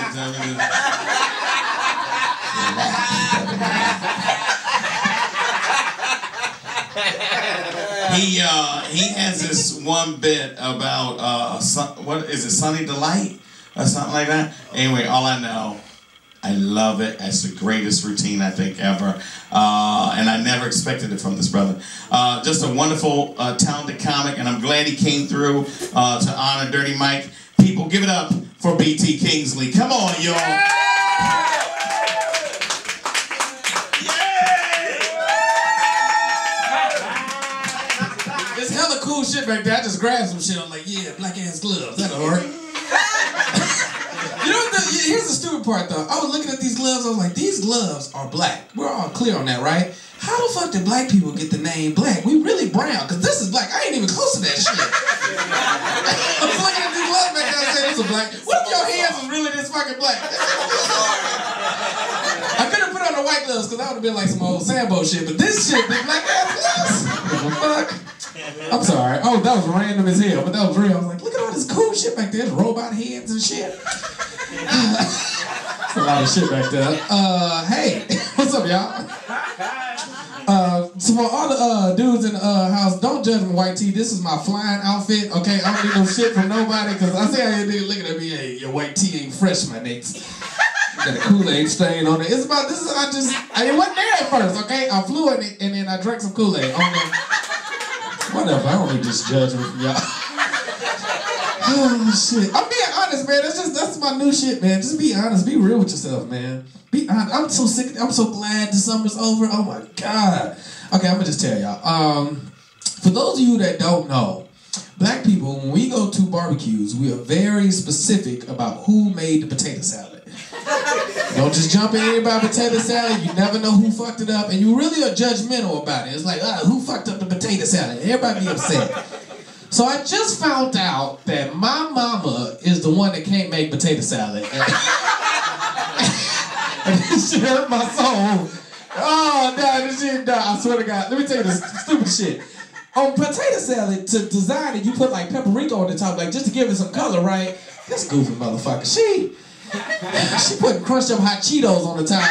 He has this one bit about what is it, Sunny Delight or something like that. Anyway, all I know, I love it. It's the greatest routine I think ever, and I never expected it from this brother. Just a wonderful, talented comic, and I'm glad he came through to honor Dirty Mike. People, give it up for B.T. Kingsley. Come on, y'all. Cool shit back there. I just grabbed some shit. I'm like, yeah, black ass gloves. That'll work. You know what? Here's the stupid part though. I was looking at these gloves. I was like, these gloves are black. We're all clear on that, right? How how the fuck did black people get the name black? We really brown, because this is black. I ain't even close to that shit. I was looking at these gloves back there and saying, this is black. What if your hands was really this fucking black? I couldn't put on the white gloves, because that would have been like some old Sambo shit, but this shit, big black ass gloves? What the fuck? I'm sorry. Oh, that was random as hell, but that was real. I was like, look at all this cool shit back there. There's robot heads and shit. That's a lot of shit back there. Hey, what's up, y'all? So for all the dudes in the house, don't judge my white tee. This is my flying outfit, okay? I don't need no shit from nobody, because I see how you niggas looking at me, hey, your white tee ain't fresh, my niggas. You got a Kool-Aid stain on it. It's about, this is, I wasn't there at first, okay? I flew in it, and then I drank some Kool-Aid. Whatever, I don't need this judgment from y'all. Oh, shit. I'm being honest, man. That's my new shit, man. Just be honest. Be real with yourself, man. Be honest. I'm so sick. I'm so glad the summer's over. Oh, my God. Okay, I'm going to just tell y'all. For those of you that don't know, black people, when we go to barbecues, we are very specific about who made the potato salad. Don't just jump in anybody's potato salad. You never know who fucked it up. And you really are judgmental about it. It's like, who fucked up the potato salad? Everybody be upset. So I just found out that my mama is the one that can't make potato salad. And this shit hurt my soul. Oh, no, this shit, no, I swear to God. Let me tell you this stupid shit. On potato salad, to design it, you put like paprika on the top, like just to give it some color, right? This goofy motherfucker. She put crushed up hot Cheetos on the top. And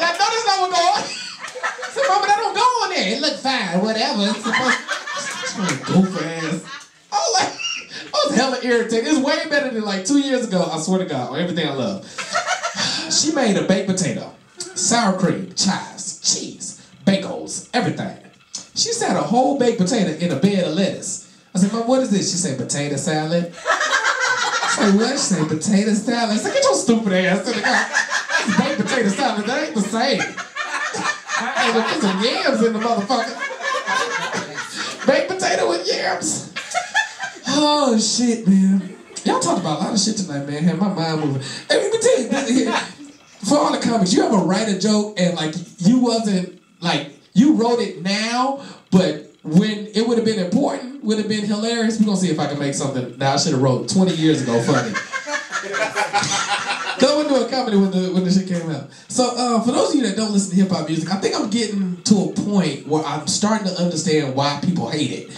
I know that's not what go on. I said, Mama, that don't go on there. It look fine, whatever. It's supposed goofy ass. I was hella irritated. It's way better than like 2 years ago, I swear to God, on everything I love. She made a baked potato, sour cream, chives, cheese, bacons, everything. She said a whole baked potato in a bed of lettuce. I said, Mom, what is this? She said, potato salad. I said, what? She said, potato salad. I said, get your stupid ass to the car. It's baked potato salad. That ain't the same. Hey, look, put some yams in the motherfucker. Baked potato with yams. Oh, shit, man. Y'all talked about a lot of shit tonight, man. Had my mind moving. Hey, let me tell you, for all the comics, you ever write a joke and, like, you wasn't, like, you wrote it now, but when it would have been important, would have been hilarious. We're going to see if I can make something that I should have wrote 20 years ago funny. Because I went to a comedy when the shit came out. So for those of you that don't listen to hip-hop music, I think I'm getting to a point where I'm starting to understand why people hate it.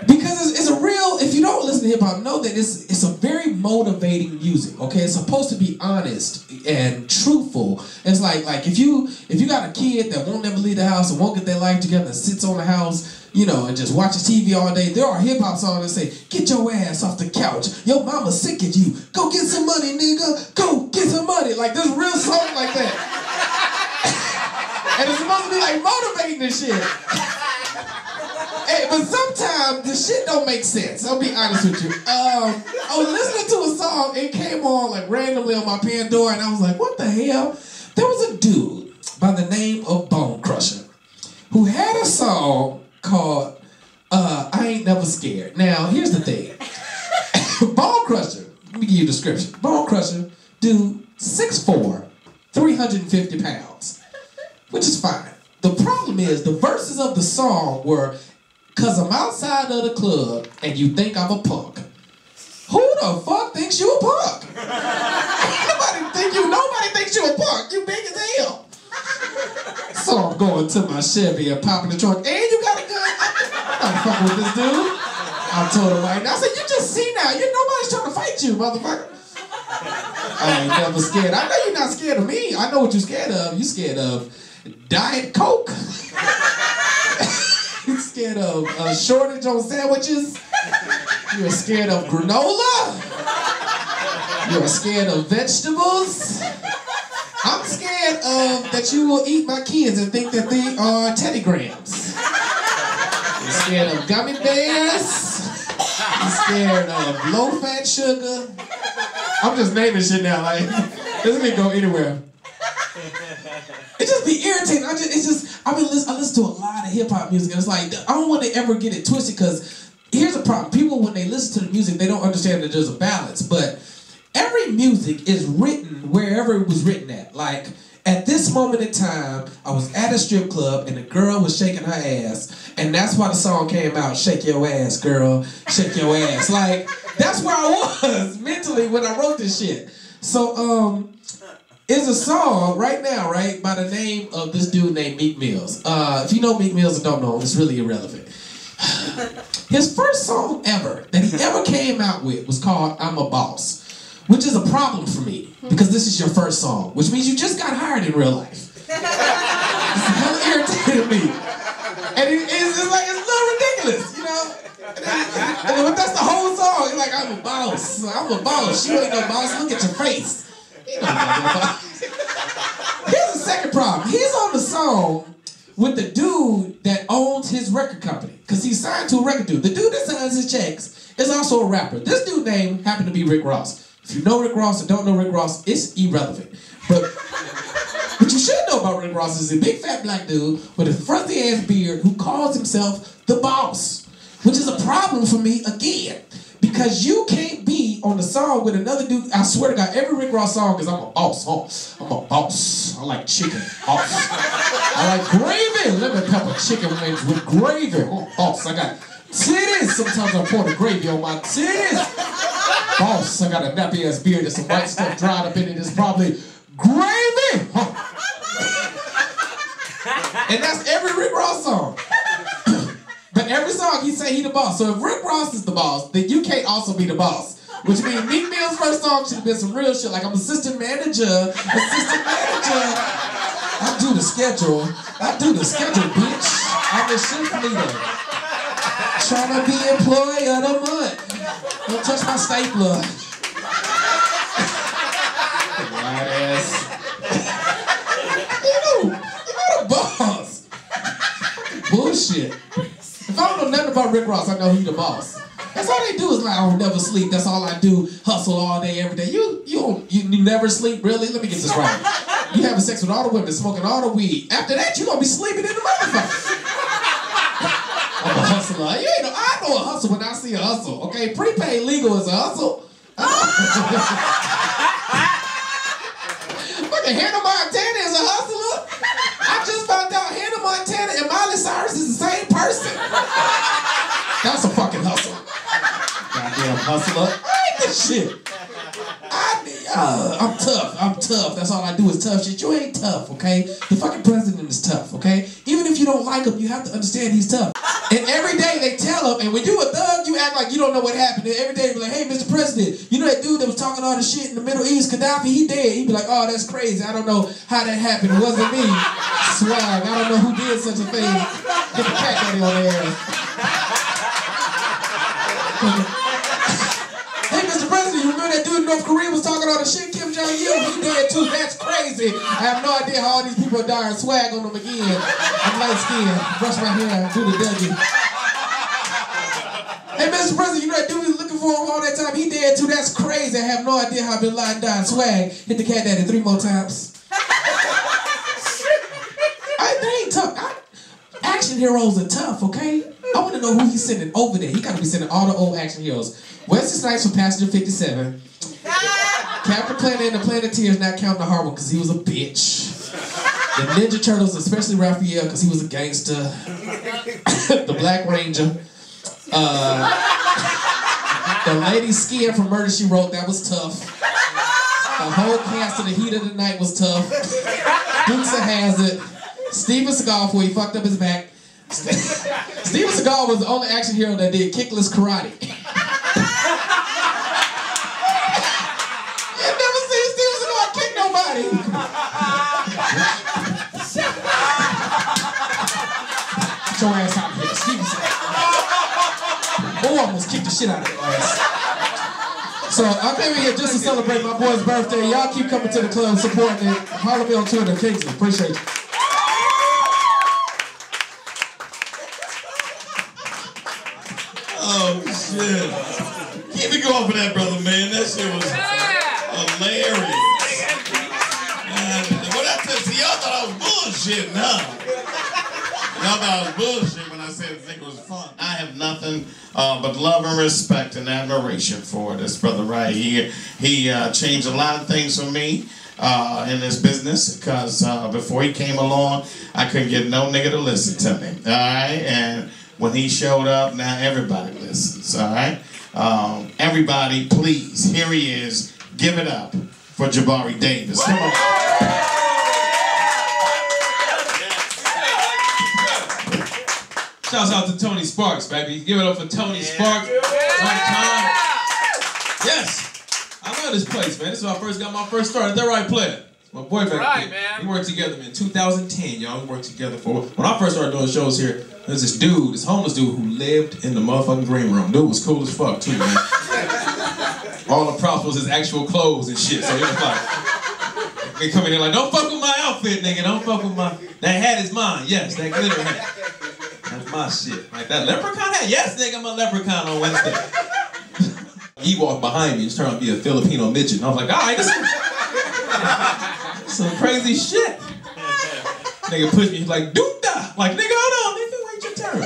Because it's a real, if you don't listen to hip-hop, know that it's a very motivating music, okay? It's supposed to be honest and truthful. It's like if you got a kid that won't never leave the house and won't get their life together and sits on the house, you know, and just watches TV all day, there are hip-hop songs that say, get your ass off the couch. Your mama's sick of you. Go get some money, nigga. Go get some money. Like, there's real songs like that. And it's supposed to be, like, motivating and shit. Hey, but sometimes the shit don't make sense. I'll be honest with you. I was listening to a song. It came on, like, randomly on my Pandora, and I was like, what the hell? There was a dude by the name of Bone Crusher who had a song called I Ain't Never Scared. Now, here's the thing. Bone Crusher, let me give you a description. Bone Crusher, dude, 6'4", 350 pounds, which is fine. The problem is the verses of the song were, cause I'm outside of the club and you think I'm a punk. Who the fuck thinks you a punk? Nobody thinks you a punk. You big as hell. So I'm going to my Chevy and popping the trunk. And you got a gun? I'm not fucking with this dude. I told him right now. I said, you just see now. Nobody's trying to fight you, motherfucker. I ain't never scared. I know you're not scared of me. I know what you're scared of. You're scared of Diet Coke. You're scared of a shortage on sandwiches. You're scared of granola. You're scared of vegetables. I'm scared of that you will eat my kids and think that they are Teddy Grahams. You're scared of gummy bears. You're scared of low-fat sugar. I'm just naming shit now, like, this ain't go anywhere. It just be irritating. I listen to a lot of hip-hop music, and it's like, I don't want to ever get it twisted, because here's the problem. People, when they listen to the music, they don't understand that there's a balance, but every music is written wherever it was written at. Like, At this moment in time, I was at a strip club and the girl was shaking her ass. And that's why the song came out, Shake Your Ass, Girl, Shake Your Ass. Like, that's where I was mentally when I wrote this shit. So, it's a song right now, right, by the name of this dude named Meek Mills. If you know Meek Mills or don't know him, it's really irrelevant. His first song ever that he ever came out with was called I'm a Boss, which is a problem for me because this is your first song, which means you just got hired in real life. It's hella irritated me. And it's like, it's a little ridiculous, you know? But that's the whole song. It's like, I'm a boss. I'm a boss. You ain't no boss. Look at your face. You know Here's the second problem. He's on the song with the dude that owns his record company. Because he's signed to a record dude. The dude that signs his checks is also a rapper. This dude name happened to be Rick Ross. If you know Rick Ross or don't know Rick Ross, it's irrelevant. But what you should know about Rick Ross is a big fat black dude with a fuzzy ass beard who calls himself the boss. Which is a problem for me again. Because you can't be on the song with another dude. I swear to God, every Rick Ross song is I'm a boss, huh? I'm a boss. I like chicken, boss. I like gravy, lemon pepper chicken wings with gravy. Oh, boss, I got titties. Sometimes I pour the gravy on my titties. Boss, I got a nappy ass beard and some white stuff dried up in it. It's probably gravy. Huh? And that's every Rick Ross song. But every song he say he the boss. So if Rick Ross is the boss, then you can't also be the boss. Which means Meek Mill's first song should have been some real shit like I'm assistant manager. I do the schedule. Bitch. I'm the shift leader. Trying to be employee of the month. Don't touch my stapler. White ass. You the boss. Bullshit. If I don't know nothing about Rick Ross, I know he's the boss. That's all they do is like, I don't never sleep. That's all I do. Hustle all day, every day. You never sleep, really? Let me get this right. You having sex with all the women, smoking all the weed. After that, you gonna be sleeping in the motherfucker. I'm a hustler. You ain't know. I know a hustle when I see a hustle. Okay, prepaid legal is a hustle. Fucking Hannah Montana is a hustler. I just found out Hannah Montana and Miley Cyrus is the same person. That's a fucking hustle. Goddamn hustler. I ain't this shit. I'm tough. That's all I do is tough shit. You ain't tough, okay? The fucking president is tough, okay? Even if you don't like him, you have to understand he's tough. And every day they tell him, and when you a thug, you act like you don't know what happened. And every day they be like, hey, Mr. President, you know that dude that was talking all the shit in the Middle East, Gaddafi, he dead. He be like, oh, that's crazy. I don't know how that happened. It wasn't me. Swag. I don't know who did such a thing. Get the cat daddy on their ass. Hey, Mr. President, you remember that dude in North Korea was talking all the shit? Kim Jong-il, he dead too. That's crazy. I have no idea how all these people are dying. Swag on them again. I'm light skinned. Brush my hair. Do the Dougie. Hey, Mr. President, you know that dude we was looking for him all that time? He dead too. That's crazy. I have no idea how Bin Laden died. Swag. Hit the cat daddy 3 more times. They ain't tough. Action heroes are tough, okay? I want to know who he's sending over there. He got to be sending all the old action heroes. Wesley Snipes from Passenger 57. Captain Planet and the Planeteers, not counting the hard one because he was a bitch. The Ninja Turtles, especially Raphael because he was a gangster. The Black Ranger. The Lady Skiing from Murder, She Wrote, that was tough. The whole cast of The Heat of the Night was tough. Dukes of Hazzard. Steven Seagal before he fucked up his back. Steven Seagal was the only action hero that did kickless karate. You've never seen Steven Seagal kick nobody. Get your ass out of here, Steven Seagal. Oh, I almost kicked the shit out of your ass. So I came here just to celebrate my boy's birthday. Y'all keep coming to the club, supporting it. Holler me on Twitter, Kingsley. Appreciate you. Oh, shit. Keep it going for that, brother, man. That shit was hilarious. What I said, see, y'all thought I was bullshitting, huh? Y'all thought I was bullshit when I said I think it was fun. I have nothing but love and respect and admiration for this brother right here. He changed a lot of things for me. in this business because before he came along, I couldn't get no nigga to listen to me. All right, and when he showed up, now everybody listens. All right, everybody, please, here he is. Give it up for Jabari Davis. Come on. Shouts out to Tony Sparks, baby. Give it up for Tony Sparks. One time. Yes. I love this place, man. This is when I first got my first start. Is that right, player? My boy back there. We worked together, man. 2010, y'all. We worked together for. When I first started doing shows here, there's this dude, this homeless dude who lived in the motherfucking green room. Dude was cool as fuck too, man. All the props was his actual clothes and shit. So he was like, they come in there like, don't fuck with my outfit, nigga. Don't fuck with my. That hat is mine. Yes, that glitter hat. That's my shit. Like that leprechaun hat? Yes, nigga, I'm a leprechaun on Wednesday. He walked behind me, just turned out to be a Filipino midget. And I was like, all right, this is some crazy shit. Nigga pushed me, he's like, Duda! Like, nigga, hold on, nigga, wait your turn.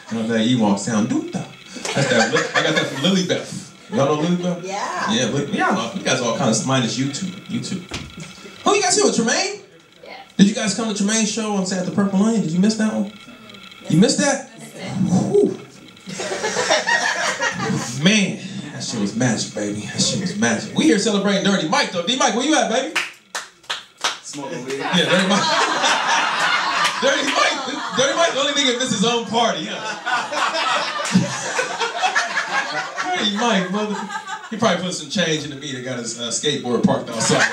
You know that Ewok sound, Duda. That's that, I got that from Lily Beth. Y'all know Lily Beth? Yeah. Yeah, but y'all know, you guys all kind of, minus YouTube. Who you guys here with, Tremaine? Yeah. Did you guys come to Tremaine's show on Saturday at the Purple Lion? Did you miss that one? You missed that? Whew. Man, that shit was magic, baby. That shit was magic. We here celebrating Dirty Mike, though. D-Mike, where you at, baby? Smoking weed. Yeah, Dirty Mike. Dirty Mike, the only nigga that miss his own party, huh? Dirty Mike, mother. He probably put some change in the meter, got his skateboard parked outside.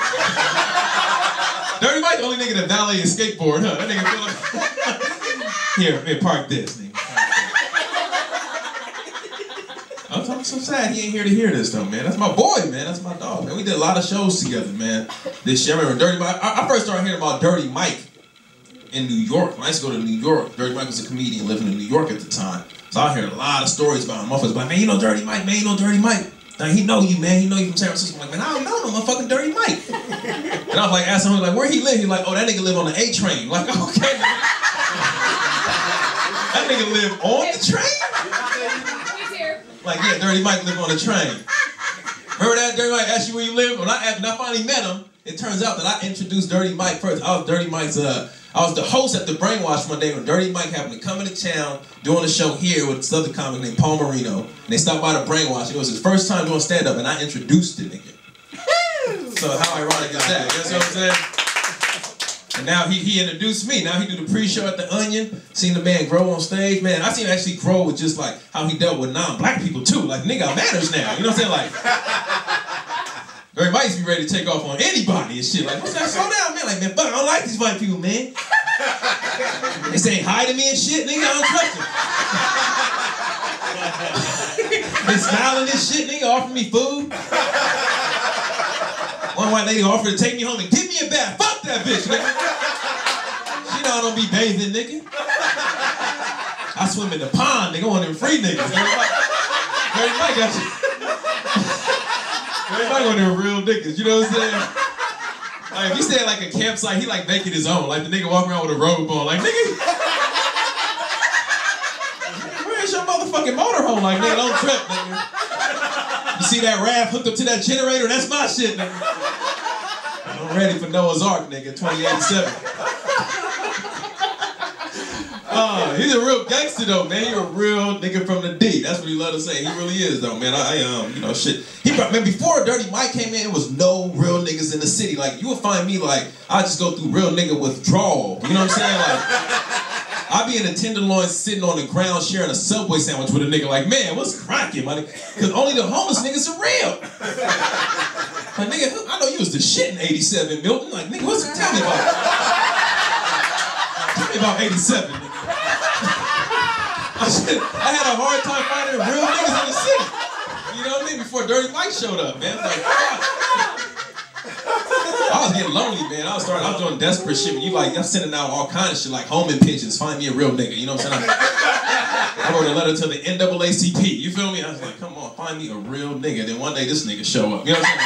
Dirty Mike, the only nigga that valet his skateboard, huh? That nigga feel like... Here, park this, nigga. I'm so sad he ain't here to hear this though, man. That's my boy, man. That's my dog, man. We did a lot of shows together, man. This year, I remember Dirty Mike. I first started hearing about Dirty Mike in New York. When I used to go to New York, Dirty Mike was a comedian living in New York at the time. So I heard a lot of stories about him. Motherfuckers like, man, you know Dirty Mike, man, you know Dirty Mike. Like, he know you, man. He know you from San Francisco. I'm like, man, I don't know no motherfucking Dirty Mike. And I was like, asking him, like, where he live? He's like, oh, that nigga live on the A train. Like, okay. That nigga live on the train? Like, yeah, Dirty Mike live on the train. Remember that? Dirty Mike asked you where you live? When I finally met him, it turns out that I introduced Dirty Mike first. I was Dirty Mike's, I was the host at the Brainwash one day when Dirty Mike happened to come into town doing a show here with this other comic named Paul Marino. And they stopped by the Brainwash. And it was his first time doing stand-up, and I introduced the nigga. So how ironic is that? You know what I'm saying? And now he introduced me. Now he do the pre-show at the Onion. Seen the man grow on stage. Man, I seen him actually grow with just like how he dealt with non-black people too. Like, nigga, I matters now. You know what I'm saying? Like, Dirty Mike used to be ready to take off on anybody and shit. Like, what's that? Slow down, man. Like, man, fuck, I don't like these white people, man. They saying hi to me and shit, nigga, I don't trust them. They smiling and shit, nigga, offering me food. One white lady offered to take me home and give me a bath. Fuck that bitch, nigga. She know I don't be bathing, nigga. I swim in the pond, nigga. One of them free niggas. Dirty Mike got you. Dirty Mike one of them real niggas. You know what I'm saying? Like, if you stay at like a campsite, he like making his own. Like the nigga walking around with a robe on. Like, nigga, where's your motherfucking motorhome? Like, nigga, don't trip, nigga. You see that raft hooked up to that generator? That's my shit, nigga. I'm ready for Noah's Ark, nigga, 2087. He's a real gangster though, man. You're a real nigga from the D. That's what he love to say. He really is though, man. You know, shit. Man, before Dirty Mike came in, it was no real niggas in the city. Like, you would find me like, I just go through real nigga withdrawal. You know what I'm saying? Like, I be in a Tenderloin sitting on the ground sharing a Subway sandwich with a nigga like, man, what's cracking, money? Because only the homeless niggas are real. Like, nigga, I know you was the shit in 87, Milton. Like, nigga, what's it? Tell me about it. Tell me about 87, nigga. I had a hard time finding real niggas in the city. You know what I mean? Before Dirty Mike showed up, man. Like, I was getting lonely, man. I was doing desperate shit. You like, I'm sending out all kinds of shit, like homing pigeons. Find me a real nigga. You know what I'm saying? I wrote a letter to the NAACP. You feel me? I was like, come on, find me a real nigga. Then one day this nigga show up. You know what I'm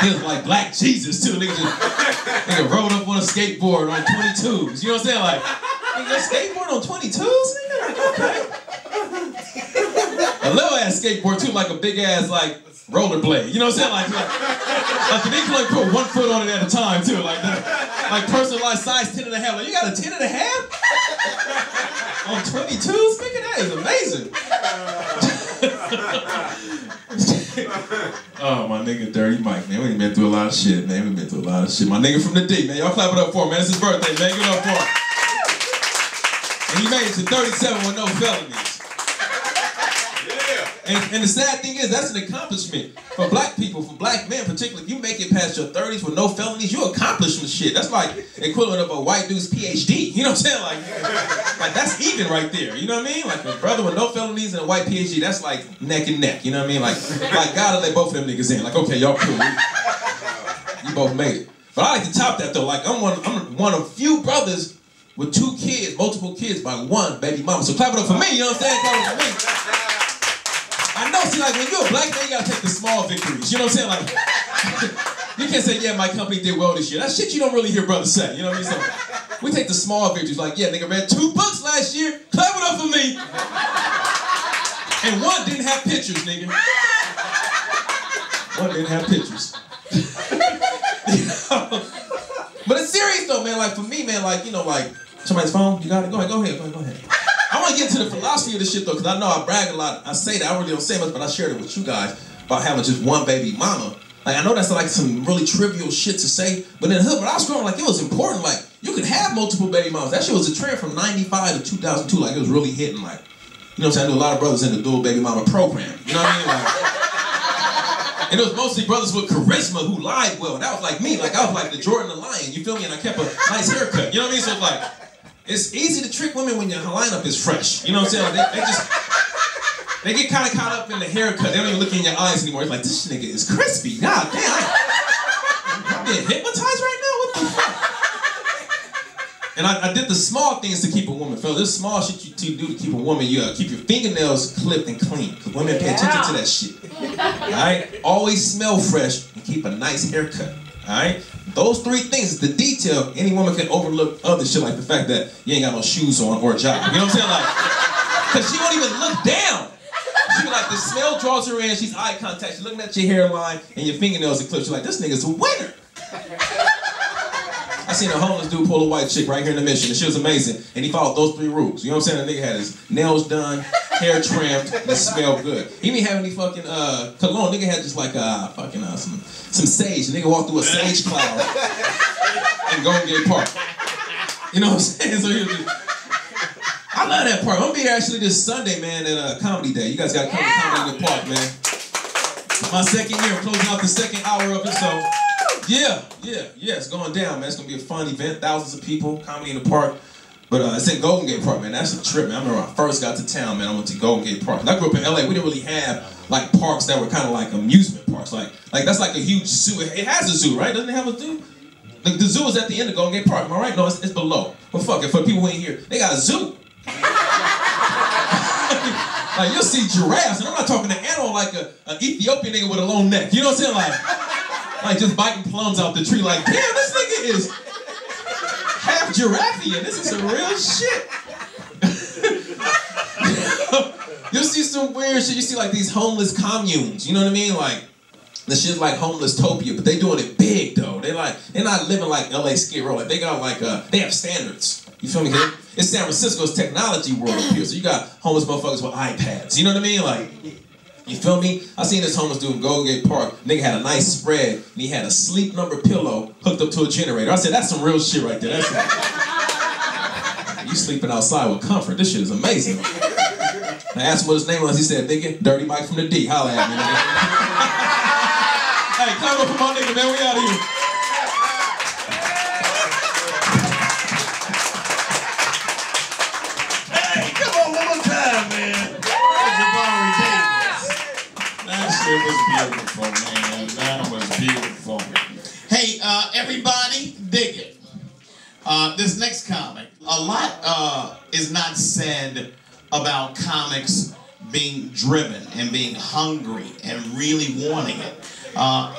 saying? He was like Black Jesus too. Nigga rode up on a skateboard on 22s. You know what I'm saying? Like, nigga, skateboard on 22s? Nigga, like, okay. A little ass skateboard too, like a big ass, like rollerblade. You know what I'm saying? Like they can only put 1 foot on it at a time too. Like personalized size 10 and a half. Like you got a 10 and a half on 22s? Nigga, that is amazing. Oh, my nigga Dirty Mike, man. We done been through a lot of shit, man. We been through a lot of shit. My nigga from the D, man. Y'all clap it up for him, man. It's his birthday, man. Give it up for him. And he made it to 37 with no felonies. And the sad thing is, that's an accomplishment for black people, for black men particularly. If you make it past your 30s with no felonies, you accomplish some shit. That's like equivalent of a white dude's PhD. You know what I'm saying? Like that's even right there. You know what I mean? Like a brother with no felonies and a white PhD, that's like neck and neck. You know what I mean? Like God let both of them niggas in. Like, okay, y'all cool. You both made it. But I like to top that though. Like I'm one of few brothers with 2 kids, multiple kids by 1 baby mama. So clap it up for me. You know what I'm saying? Clap it up for me. I know, see, like, when you're a black man, you gotta take the small victories. You know what I'm saying? Like, you can't say, yeah, my company did well this year. That's shit you don't really hear brothers say. You know what I mean? So, we take the small victories. Like, yeah, nigga read 2 books last year. Clap it up for me. And 1 didn't have pictures, nigga. 1 didn't have pictures. You know? But it's serious, though, man. Like, for me, man, like, you know, like, somebody's phone? You got it? Go ahead. I want to get into the philosophy of this shit, though, because I know I brag a lot. I say that. I really don't say much, but I shared it with you guys about having just 1 baby mama. Like, I know that's like some really trivial shit to say, but in the hood, when I was growing, like, it was important. Like, you could have multiple baby mamas. That shit was a trend from 95 to 2002. Like, it was really hitting, like, you know what I'm saying? I knew a lot of brothers in the dual baby mama program. You know what I mean? Like, and it was mostly brothers with charisma who lied well. That was like me. Like, I was like the Jordan the Lion. You feel me? And I kept a nice haircut. You know what I mean? So it's like, it's easy to trick women when your lineup is fresh. You know what I'm saying? Like they get kind of caught up in the haircut. They don't even look in your eyes anymore. It's like, this nigga is crispy. God damn. I'm being hypnotized right now? What the fuck? And I did the small things to keep a woman. Fellas, this small shit you do to keep a woman. You keep your fingernails clipped and clean. Because women pay attention to that shit. Alright? Always smell fresh and keep a nice haircut. Alright? Those 3 things is the detail. Any woman can overlook other shit like the fact that you ain't got no shoes on or a job. You know what I'm saying? Like, because she won't even look down. She be like, the smell draws her in, she's eye contact, she's looking at your hairline and your fingernails are clipped. She's like, this nigga's a winner. I seen a homeless dude pull a white chick right here in the Mission, and she was amazing. And he followed those 3 rules. You know what I'm saying? The nigga had his nails done, hair trimmed, and it smelled good. He didn't have any fucking cologne. Nigga had just like fucking some sage. The nigga walked through a sage cloud in Golden Gate Park. You know what I'm saying? So he was just, I love that part. I'm gonna be here actually this Sunday, man, at Comedy Day. You guys gotta come to Comedy in the Park, man. My 2nd year, closing out the 2nd hour of it, so. Yeah, it's going down, man. It's gonna be a fun event, thousands of people, Comedy in the Park. But it's in Golden Gate Park, man. That's a trip, man. I remember when I first got to town, man, I went to Golden Gate Park. And I grew up in LA, we didn't really have like parks that were kind of like amusement parks. Like that's like a huge zoo. It has a zoo, right? Doesn't it have a zoo? The zoo is at the end of Golden Gate Park, am I right? No, it's below. But fuck it, for people who ain't here, they got a zoo. Like you'll see giraffes, and I'm not talking an animal like an Ethiopian nigga with a long neck. You know what I'm saying? Like just biting plums out the tree. Like, damn, this nigga is half giraffian. This is some real shit. You'll see some weird shit. You see like these homeless communes. You know what I mean? Like the shit's like Homeless-topia, but they doing it big though. They're not living like LA Skid Row. Like they got like they have standards. You feel me? It's San Francisco's technology world up here. So you got homeless motherfuckers with iPads. You know what I mean? Like, you feel me? I seen this homeless dude in Golden Gate Park. Nigga had a nice spread, and he had a Sleep Number pillow hooked up to a generator. I said, that's some real shit right there. You sleeping outside with comfort. This shit is amazing. I asked him what his name was. He said, nigga, Dirty Mike from the D. Holla at me, nigga. Hey, come up for my nigga, man. We out of here. It was beautiful, man. That was beautiful. Hey, everybody, dig it. This next comic, a lot is not said about comics being driven and being hungry and really wanting it.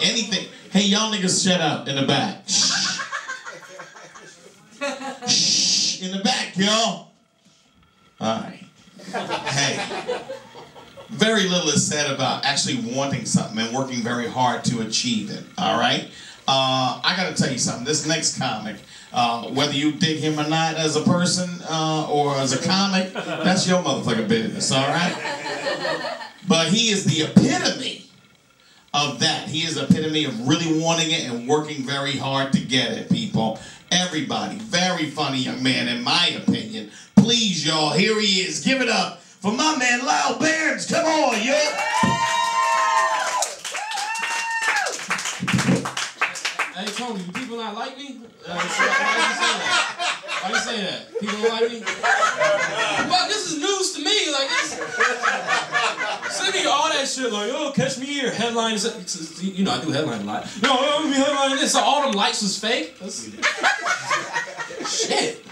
Anything. Hey, y'all niggas shut up in the back. Shh. Shh. In the back, y'all. All right. Hey. very little is said about actually wanting something and working very hard to achieve it. All right. I gotta tell you something. This next comic, whether you dig him or not as a person or as a comic, that's your motherfucking business. All right. But he is the epitome of that. He is the epitome of really wanting it and working very hard to get it, people. Everybody, very funny young man, in my opinion. Please, y'all, here he is. Give it up for my man, Lyle Behrens. Come on, yo. Hey, Tony, do people not like me? Why you say that? People don't like me? But this is news to me. Like, this. Send me all that shit, like, oh, catch me here. Headlines. You know, I do headline a lot. No, I'm gonna be headlining this. So all them likes was fake? Shit.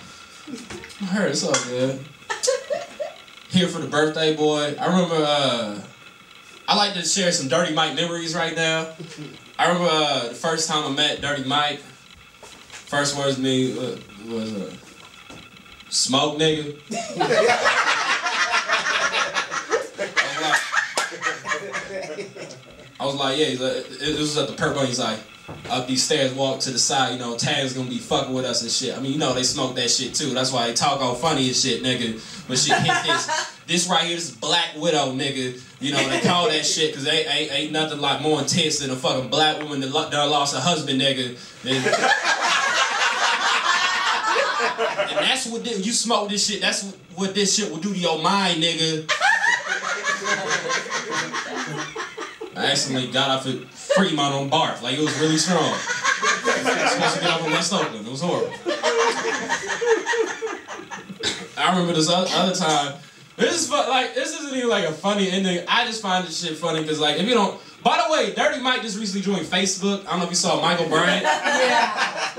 I heard it's all good. Here for the birthday boy. I remember, I like to share some Dirty Mike memories right now. I remember the first time I met Dirty Mike. First words to me was smoke, nigga. I was like, yeah, it was at the Purple. He's like, up these stairs, walk to the side, you know, Tag's gonna be fucking with us and shit. I mean, you know, they smoke that shit too. That's why they talk all funny and shit, nigga. But shit, hit this. This right here, this Black Widow, nigga. You know, they call that shit because they ain't nothing like more intense than a fucking black woman that lost her husband, nigga. And that's what you smoke this shit. That's what this shit will do to your mind, nigga. I accidentally got off at Fremont on barf. Like, it was really strong. I was supposed to get off on West Oakland. It was horrible. I remember this other time. This isn't even like a funny ending. I just find this shit funny because, like, if you don't. By the way, Dirty Mike just recently joined Facebook. I don't know if you saw Michael Bryant. Yeah.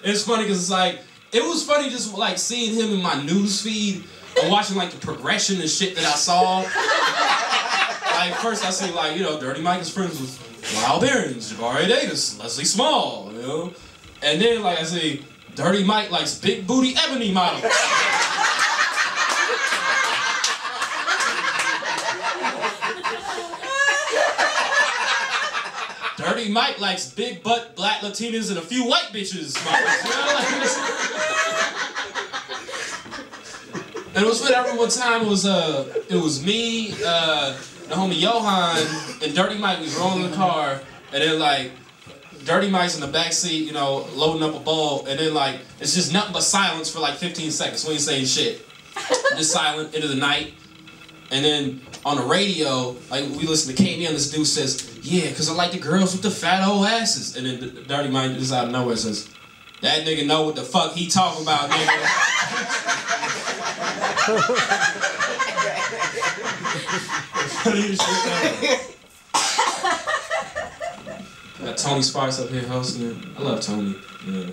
It's funny because it's like, it was funny just like seeing him in my news feed and watching like the progression and shit that I saw. Like, first I see, like, you know, Dirty Mike is friends with Lyle Behrens, Jabari Davis, Leslie Small, you know? And then, like, I see Dirty Mike likes big booty ebony models. Dirty Mike likes big butt black Latinas and a few white bitches models, you know? Like, and it was funny, I remember one time it was me, the homie Johan, and Dirty Mike was rolling in the car, and then like, Dirty Mike's in the back seat, you know, loading up a bowl, and then like, it's just nothing but silence for like 15 seconds. We ain't saying shit. Just silent into the night. And then on the radio, like we listen to KD and this dude says, yeah, because I like the girls with the fat old asses. And then Dirty Mike just out of nowhere says, that nigga know what the fuck he talking about, nigga. Got Tony Sparks up here hosting it. I love Tony. Yeah.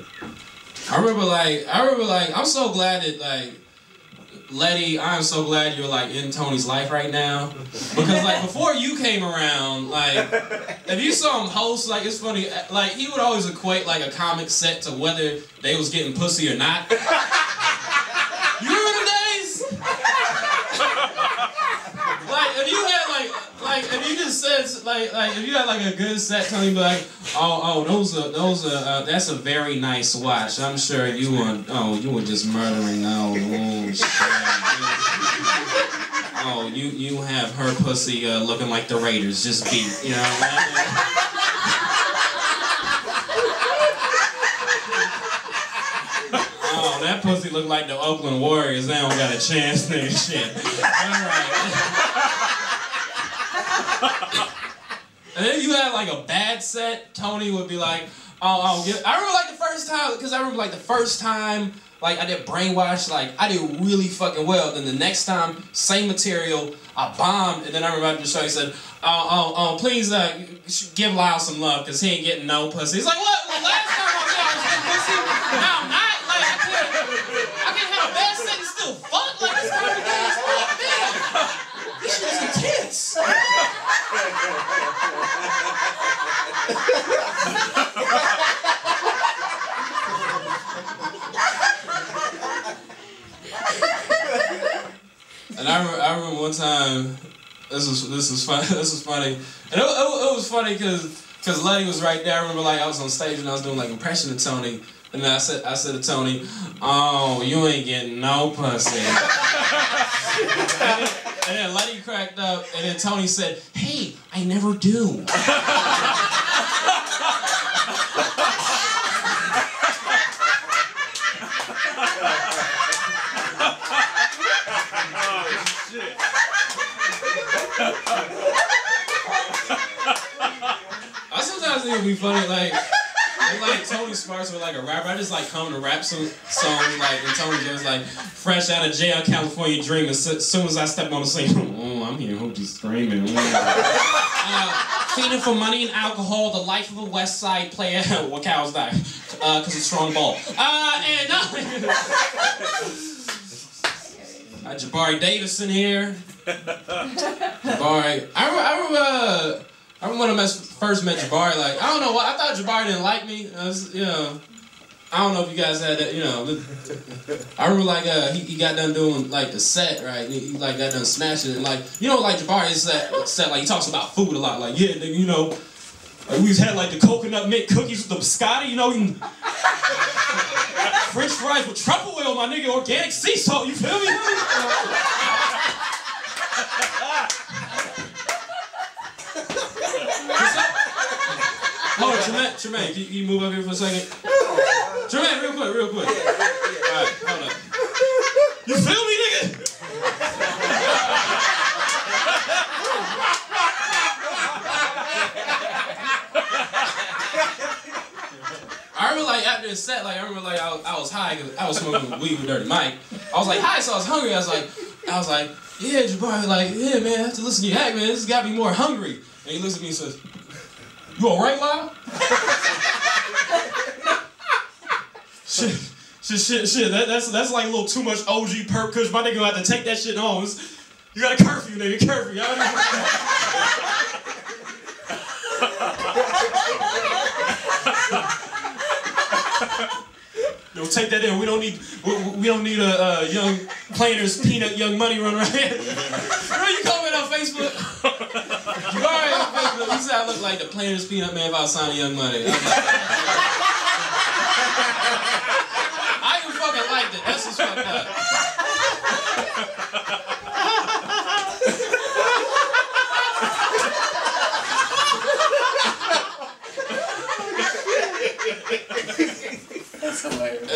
I remember like, I'm so glad that like, Letty, I'm so glad you're like in Tony's life right now. Because like before you came around, like if you saw him host, like it's funny, like he would always equate like a comic set to whether they was getting pussy or not. You remember the days? Like if you had like if you just said like if you had like a good set, Tony be like, oh those are that's a very nice watch. I'm sure you were just murdering you have her pussy looking like the Raiders just beat, you know what I mean? Oh, that pussy look like the Oakland Warriors. They don't got a chance, nigga. Shit. Alright. And then you had like a bad set, Tony would be like, I remember like the first time, like I did Brainwash, like I did really fucking well. Then the next time, same material, I bombed, and then I remember the show, he said, please give Lyle some love, because he ain't getting no pussy. He's like, what? Well, last time I was getting pussy, now I'm not? Like, I can't have a bad set and still fuck? Like, this kind of thing is not bad. This shit is intense. And I remember one time, this was fun. This was funny, and it was funny because Letty was right there. I remember like I was on stage and I was doing like impression of Tony, and then I said to Tony, "Oh, you ain't getting no pussy." and then Letty cracked up, and then Tony said, "Hey, I never do." I sometimes think it'd be funny, like Tony Sparks with like a rapper. I just like come to rap songs like, and Tony just like fresh out of jail, California dream. As soon as I step on the scene, oh, I'm here, hope just screaming. Feeding for money and alcohol, the life of a West Side player. What cows die? Cause it's strong ball. Jabari Davidson here. Jabari, I remember when I first met Jabari, like, I don't know why, I thought Jabari didn't like me. I don't know if you guys had that, I remember like, he got done doing like the set, right? He like got done smashing it, and like, like Jabari is set, like he talks about food a lot, like, yeah, nigga, like we had like the coconut mint cookies with the biscotti, eating French fries with truffle oil, my nigga, organic sea salt, you feel me? Oh, Tremaine, can you move up here for a second? Tremaine, real quick. Alright, hold up. You feel me, nigga? I remember like after the set, like I remember like I was high because I was smoking weed with Dirty Mike. I was like high, so I was hungry. I was like, yeah, Jabari, like, yeah, man, I have to listen to you act, man. This has got me more hungry. And he looks at me and says, "You alright, Lyle?" Shit. That's like a little too much OG perp, cause my nigga gonna have to take that shit home. You got a curfew, nigga, curfew. Yo, take that in. We don't need a young Planters Peanut Young Money run right here. Remember you comment on Facebook? Jabari on Facebook, he said I look like the Planters Peanut Man if I was signing Young Money. I even fucking liked it. That's just fucked up. That's hilarious.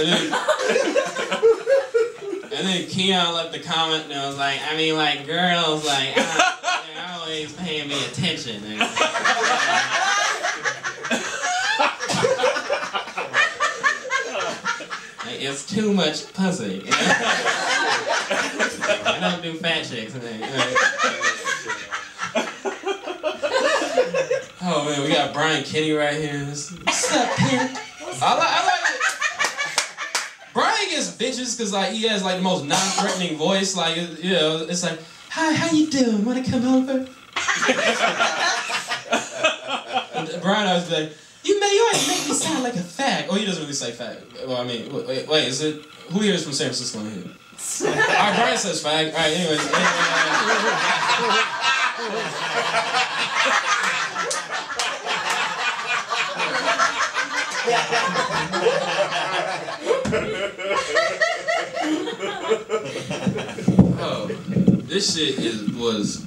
And then Keon left the comment and I was like, I mean, like, girls, like, they're always paying me attention. Like, it's too much pussy. I don't do fat chicks. Oh man, we got Brian Kenny right here. What's up, Ken? I like it. Brian gets bitches because like he has like the most non-threatening voice. Like it's like, hi, how you doing? Want to come over? And Brian always be like, you always make me sound like a fag. Oh, he doesn't really say fag. Well, I mean, wait, is it? Who here is from San Francisco in here? Alright, Brian says fag. Alright, anyways. Oh, this shit was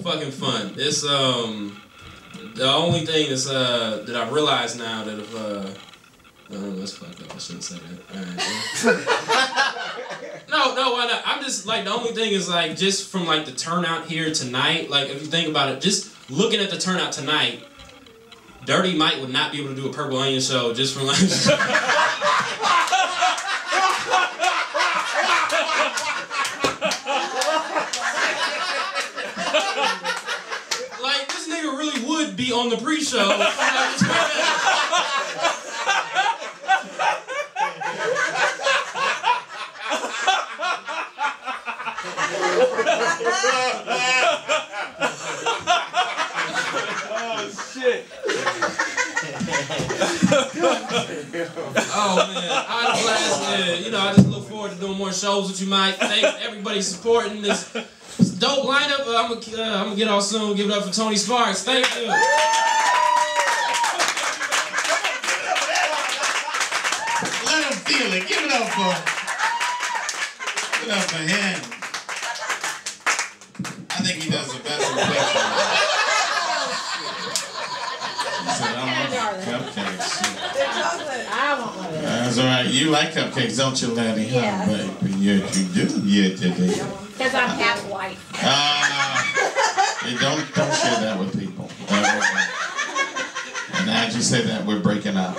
fucking fun. It's the only thing that's that I realize now that if no, that's fucked up. I shouldn't say that. Alright. No, why not? I'm just like the only thing is like just from like the turnout here tonight. Like if you think about it, just looking at the turnout tonight, Dirty Mike would not be able to do a Purple Onion show just from like. Like this nigga really would be on the pre-show. Oh shit. Oh man, I had a blast. Yeah, I just look forward to doing more shows with you, Mike. Thanks to everybody supporting this dope lineup. I'm gonna get off soon. Give it up for Tony Sparks. Thank you. Let him feel it. Give it up for him. Give it up for him. I think he does the best impression. He said, I want cupcakes. I want one of those. That's all right. You like cupcakes, don't you, Lenny? Yeah. Huh, baby? Yes, you do. Yeah, today. Because I'm half white. Hey, don't share that with people. And now that you say that, we're breaking up.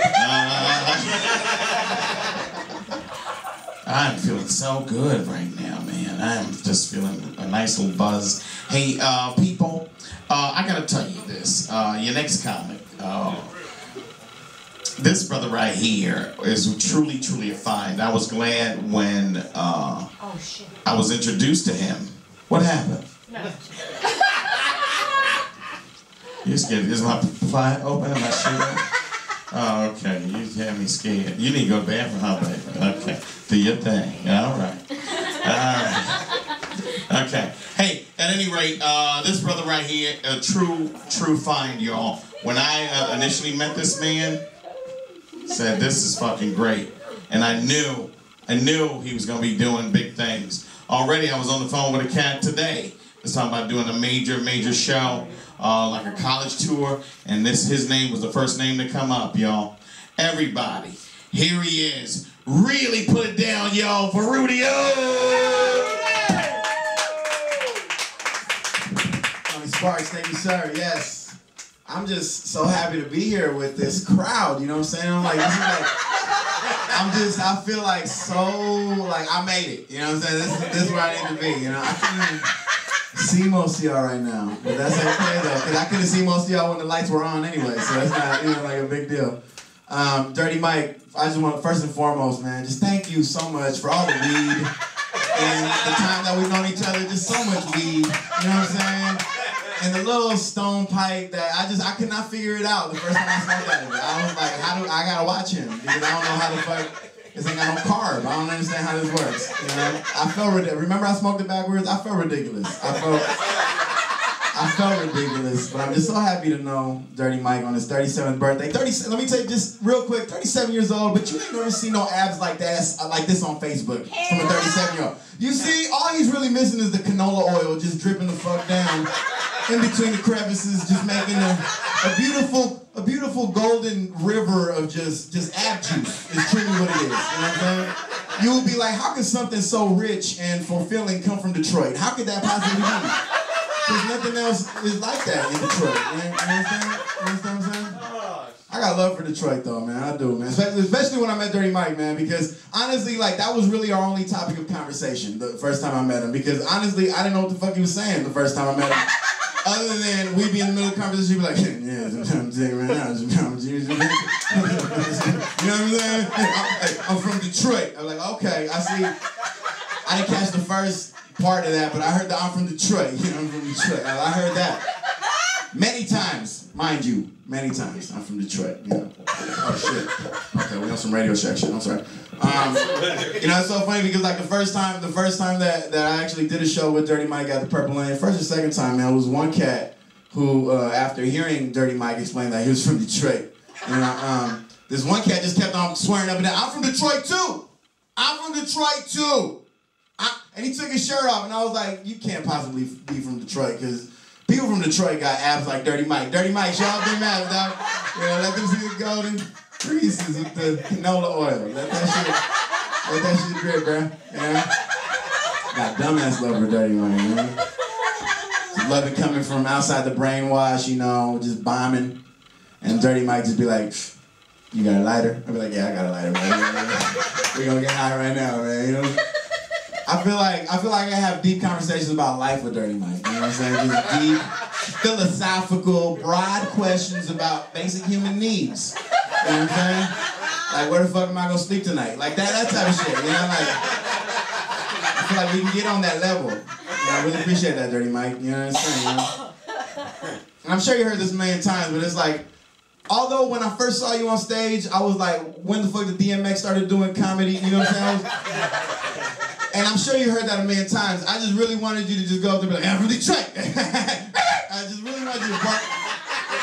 I'm feeling so good right now, man. I'm just feeling a nice little buzz. Hey, people, I gotta tell you this. Your next comic, this brother right here is truly, truly a find. I was glad when I was introduced to him. What happened? No. You scared? Is my fly open? Am I sure? Oh, okay. You had me scared. You need to go to the bathroom, huh, baby? Okay. Do your thing. All right. All right. Okay. Hey, at any rate, this brother right here, a true find, y'all. When I initially met this man, said this is fucking great, and I knew he was gonna be doing big things. Already, I was on the phone with a cat today. He's talking about doing a major show, like a college tour, and his name was the first name to come up, y'all. Everybody, here he is. Really put it down, y'all, for Rudy O. Tony Sparks, thank you, sir. Yes. I'm just so happy to be here with this crowd, you know what I'm saying? I'm like, I feel like I made it, you know what I'm saying? This is where I need to be, you know? I can't even see most of y'all right now, but that's okay though, because I couldn't see most of y'all when the lights were on anyway, so it's not, like a big deal. Dirty Mike, I just want to, first and foremost, man, just thank you so much for all the weed and the time that we've known each other, just so much weed, you know what I'm saying? And the little stone pipe that I could not figure it out the first time I smoked out of it. I was like, I gotta watch him because I don't know how the fuck, this ain't got no carb. I don't understand how this works, you know? I felt ridiculous. Remember I smoked it backwards? I felt ridiculous. I felt ridiculous, but I'm just so happy to know Dirty Mike on his 37th birthday. Let me tell you just real quick, 37 years old, but you ain't never seen no abs like that, like this on Facebook from a 37-year-old. You see, all he's really missing is the canola oil just dripping the fuck down in between the crevices, just making a beautiful golden river of just ab juice is truly what it is. You know what I'm saying? You would be like, how could something so rich and fulfilling come from Detroit? How could that possibly be? Because nothing else is like that in Detroit. You understand? You understand what I'm saying? I got love for Detroit though, man. I do, man. Especially when I met Dirty Mike, man, because honestly, like, that was really our only topic of conversation the first time I met him. Because honestly, I didn't know what the fuck he was saying the first time I met him. Other than we'd be in the middle of the conversation, he'd be like, yeah, sometimes right now, sometimes you know what I'm saying? I'm from Detroit. I'm like, okay, I see. I didn't catch the first part of that, but I heard that I'm from Detroit. You know, I'm from Detroit. I heard that many times, mind you, many times. I'm from Detroit. You know. Oh shit. Okay, we on some Radio Shack shit. I'm sorry. You know, it's so funny because like the first time that I actually did a show with Dirty Mike at the Purple Lane, first or second time, man, it was one cat who, after hearing Dirty Mike explain that he was from Detroit, and this one cat just kept on swearing up and down, I'm from Detroit too. I'm from Detroit too. And he took his shirt off, and I was like, you can't possibly be from Detroit, because people from Detroit got abs like Dirty Mike. Dirty Mike, show off them abs, dog. You know, let them see the golden creases with the canola oil. Let that shit drip, bro. You know? Got dumbass love for Dirty Mike, you know? Just love it coming from outside the brainwash, you know, just bombing. And Dirty Mike just be like, you got a lighter? I'd be like, yeah, I got a lighter, man. We're gonna get high right now, man, you know? I feel like I have deep conversations about life with Dirty Mike. You know what I'm saying? Just deep, philosophical, broad questions about basic human needs. You know what I'm saying? Like, where the fuck am I gonna sleep tonight? Like that type of shit. You know, like I feel like we can get on that level. You know, I really appreciate that, Dirty Mike. You know what I'm saying? You know? And I'm sure you heard this a million times, but it's like, although when I first saw you on stage, I was like, when the fuck did DMX started doing comedy? You know what I'm saying? And I'm sure you heard that a million times. I just really wanted you to just go up there and be like, I'm from Detroit. I just really wanted you to bark.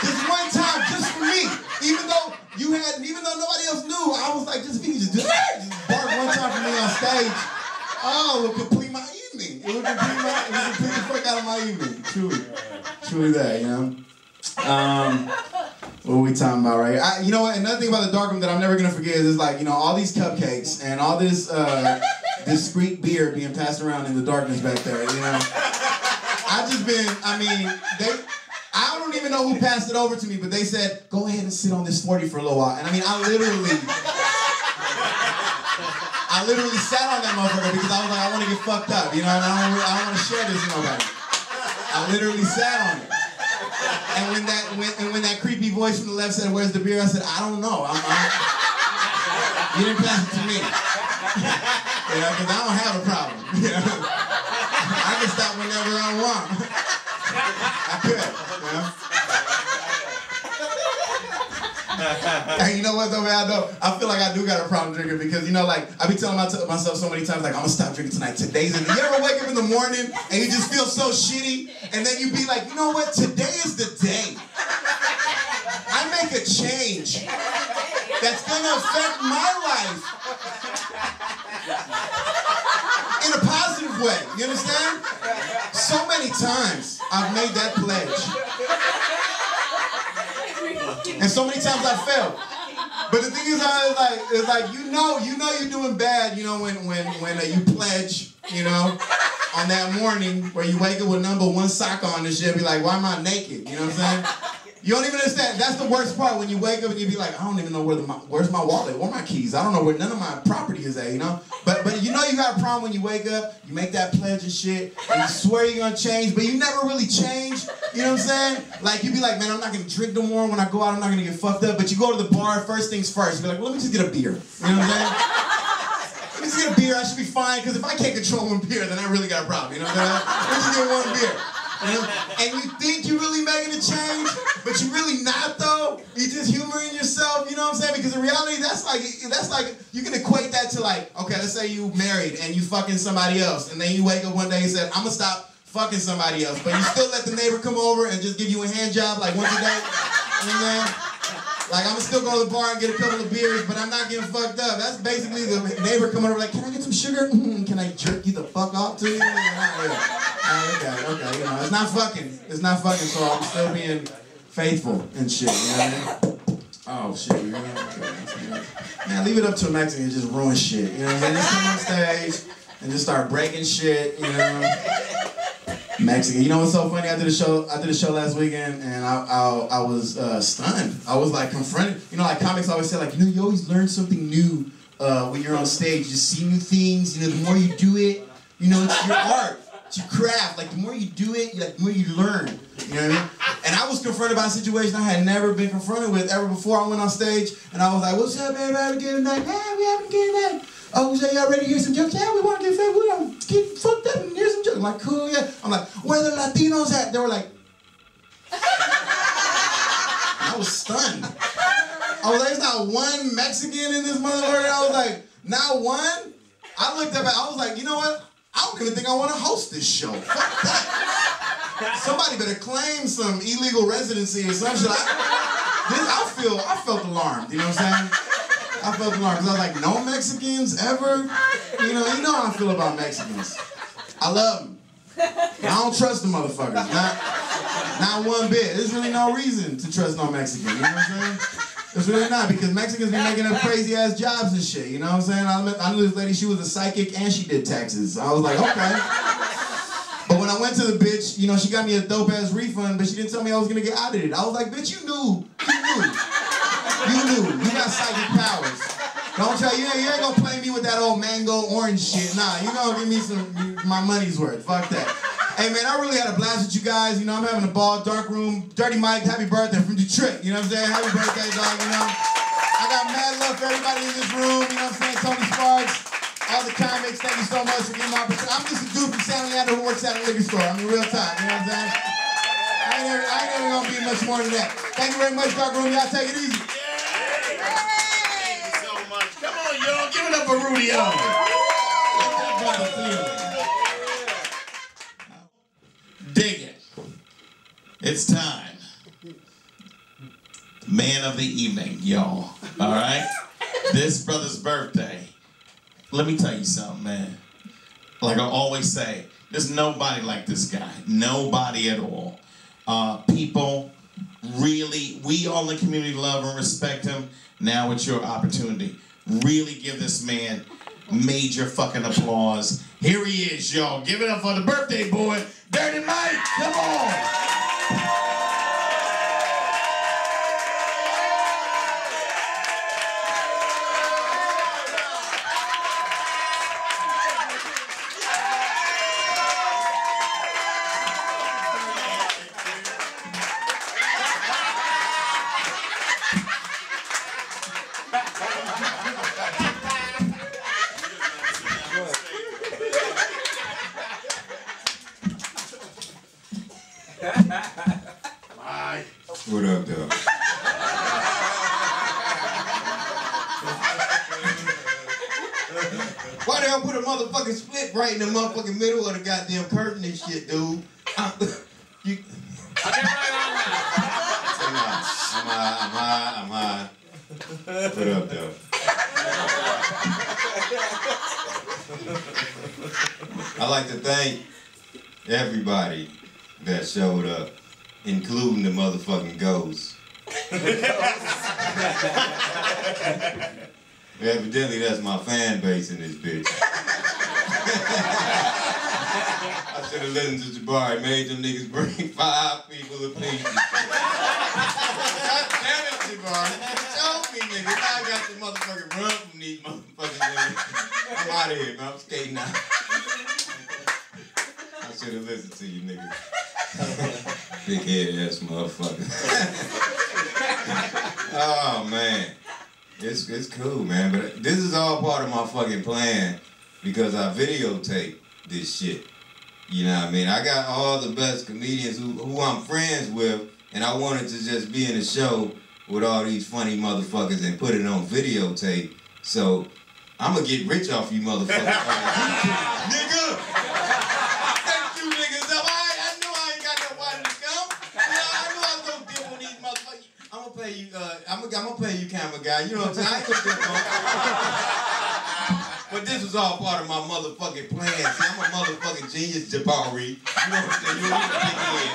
Just one time, just for me. Even though nobody else knew, I was like, just bark one time for me on stage. Oh, it would complete my evening. It would complete the fuck out of my evening. Truly that, you know? What are we talking about, right? You know what? Another thing about the dark room that I'm never gonna forget is like, you know, all these cupcakes and all this discreet beer being passed around in the darkness back there, you know? I don't even know who passed it over to me, but they said, go ahead and sit on this 40 for a little while. And I mean, I literally sat on that motherfucker because I was like, I want to get fucked up, you know, and I don't want to share this with nobody. I literally sat on it. And when that creepy voice from the left said, where's the beer? I said, I don't know. You didn't pass it to me. You know, because I don't have a problem. You know? I can stop whenever I want. I could, you know? And you know what though, man? I feel like I do got a problem drinking because, you know, like, I be telling myself so many times, like, I'm gonna stop drinking tonight. Today's the day. You ever wake up in the morning and you just feel so shitty? And then you be like, you know what? Today is the day. I make a change that's gonna affect my life in a positive way. You understand? So many times I've made that pledge. And so many times I failed. But the thing is, it's like you know you're doing bad, you know, when you pledge, you know, on that morning where you wake up with number 1 sock on and shit, be like, why am I naked? You know what I'm saying? You don't even understand. That's the worst part, when you wake up and you be like, I don't even know where's my wallet, where are my keys? I don't know where none of my property is at, you know? But you know you got a problem when you wake up, you make that pledge and shit, and you swear you're gonna change, but you never really change, you know what I'm saying? Like, you be like, man, I'm not gonna drink no more when I go out, I'm not gonna get fucked up, but you go to the bar, first things first, you be like, well, let me just get a beer, you know what I'm saying? Let me just get a beer, I should be fine, because if I can't control one beer, then I really got a problem, you know what I'm saying? Let me just get one beer. And you think you're really making a change, but you're really not though. You're just humoring yourself, you know what I'm saying? Because in reality, that's like you can equate that to like, okay, let's say you married and you fucking somebody else, and then you wake up one day and said, I'm gonna stop fucking somebody else, but you still let the neighbor come over and just give you a hand job like once a day, you know what I'm saying? Like, I'm gonna still go to the bar and get a couple of beers, but I'm not getting fucked up. That's basically the neighbor coming over like, can I get some sugar? Can I jerk you the fuck off to you? Okay, you know, it's not fucking, so I'm still being faithful and shit, you know what I mean? Oh, shit, you know what I'm saying? Man, leave it up to a Mexican to just ruin shit, you know what I'm saying? Just come on stage and just start breaking shit, you know? Mexican. You know what's so funny? I did a show last weekend, and I was stunned. I was like confronted. You know, like comics always say, like, you know, you always learn something new when you're on stage. You see new things. You know, the more you do it, you know, it's your art, it's your craft. Like, the more you do it, the more you learn. You know what I mean? And I was confronted by a situation I had never been confronted with ever before. I went on stage, and I was like, "What's up, everybody? Getting that? Yeah, we having a good night. Oh, so y'all ready to hear some jokes? Yeah, we want to get fucked up and hear some jokes." I'm like, cool, yeah. I'm like, where the Latinos at? They were like, I was stunned. I was like, there's not one Mexican in this motherfucker. I was like, not one? I looked up, I was like, you know what? I don't even think I want to host this show. Fuck that. Somebody better claim some illegal residency or some shit. I felt alarmed, you know what I'm saying? I felt alarmed because I was like, no Mexicans ever? You know how I feel about Mexicans. I love them. I don't trust the motherfuckers. Not one bit. There's really no reason to trust no Mexican. You know what I'm saying? There's really not, because Mexicans be making up crazy ass jobs and shit. You know what I'm saying? I knew this lady, she was a psychic and she did taxes. I was like, okay. But when I went to the bitch, you know, she got me a dope ass refund, but she didn't tell me I was gonna get audited. I was like, bitch, you knew. You got psychic powers. Don't try, you ain't gonna play me with that old mango orange shit. Nah, you gonna give me my money's worth. Fuck that. Hey man, I really had a blast with you guys. You know, I'm having a ball. Dark Room, Dirty Mike, happy birthday from Detroit. You know what I'm saying? Happy birthday, dog, you know? I got mad love for everybody in this room. You know what I'm saying? Tony Sparks, all the comics, thank you so much for giving me my opportunity. I'm just a dude from San Leandro who works at a liquor store. I mean, real time, you know what I'm saying? I ain't never gonna be much more than that. Thank you very much, Dark Room. Y'all take it easy. Come on, y'all. Give it up for Rudy. It's time. Man of the evening, y'all. All right? This brother's birthday. Let me tell you something, man. Like I always say, there's nobody like this guy. Nobody at all. People really, we all in the community love and respect him. Now it's your opportunity. Really give this man major fucking applause. Here he is, y'all. Give it up for the birthday boy, Dirty Mike. Come on. What up, though? Why they don't put a motherfucking split right in the motherfucking middle of the goddamn curtain and shit, dude? I'm high. What up, though? I'd like to thank everybody that showed up, including the motherfucking ghosts. Evidently, that's my fan base in this bitch. I should have listened to Jabari. Made them niggas bring 5 people apiece. God damn it, Jabari. Show me, nigga. Now I got the motherfucking run from these motherfucking niggas. I'm out of here, man. I'm skating out. I should have listened to you, niggas. Big head ass motherfucker. Oh, man. It's cool, man, but this is all part of my fucking plan because I videotape this shit. You know what I mean? I got all the best comedians who I'm friends with, and I wanted to just be in a show with all these funny motherfuckers and put it on videotape. So I'm gonna get rich off you motherfuckers. Nigga! Thank you niggas up. I knew I ain't got nobody to come. I knew I was gonna deal with these motherfuckers. I'm gonna pay you, I'm gonna pay you, camera guy. You know what I'm saying? I ain't gonna do But this was all part of my motherfucking plan. See, I'm a motherfucking genius, Jabari. You know what I'm saying? You need to pick in.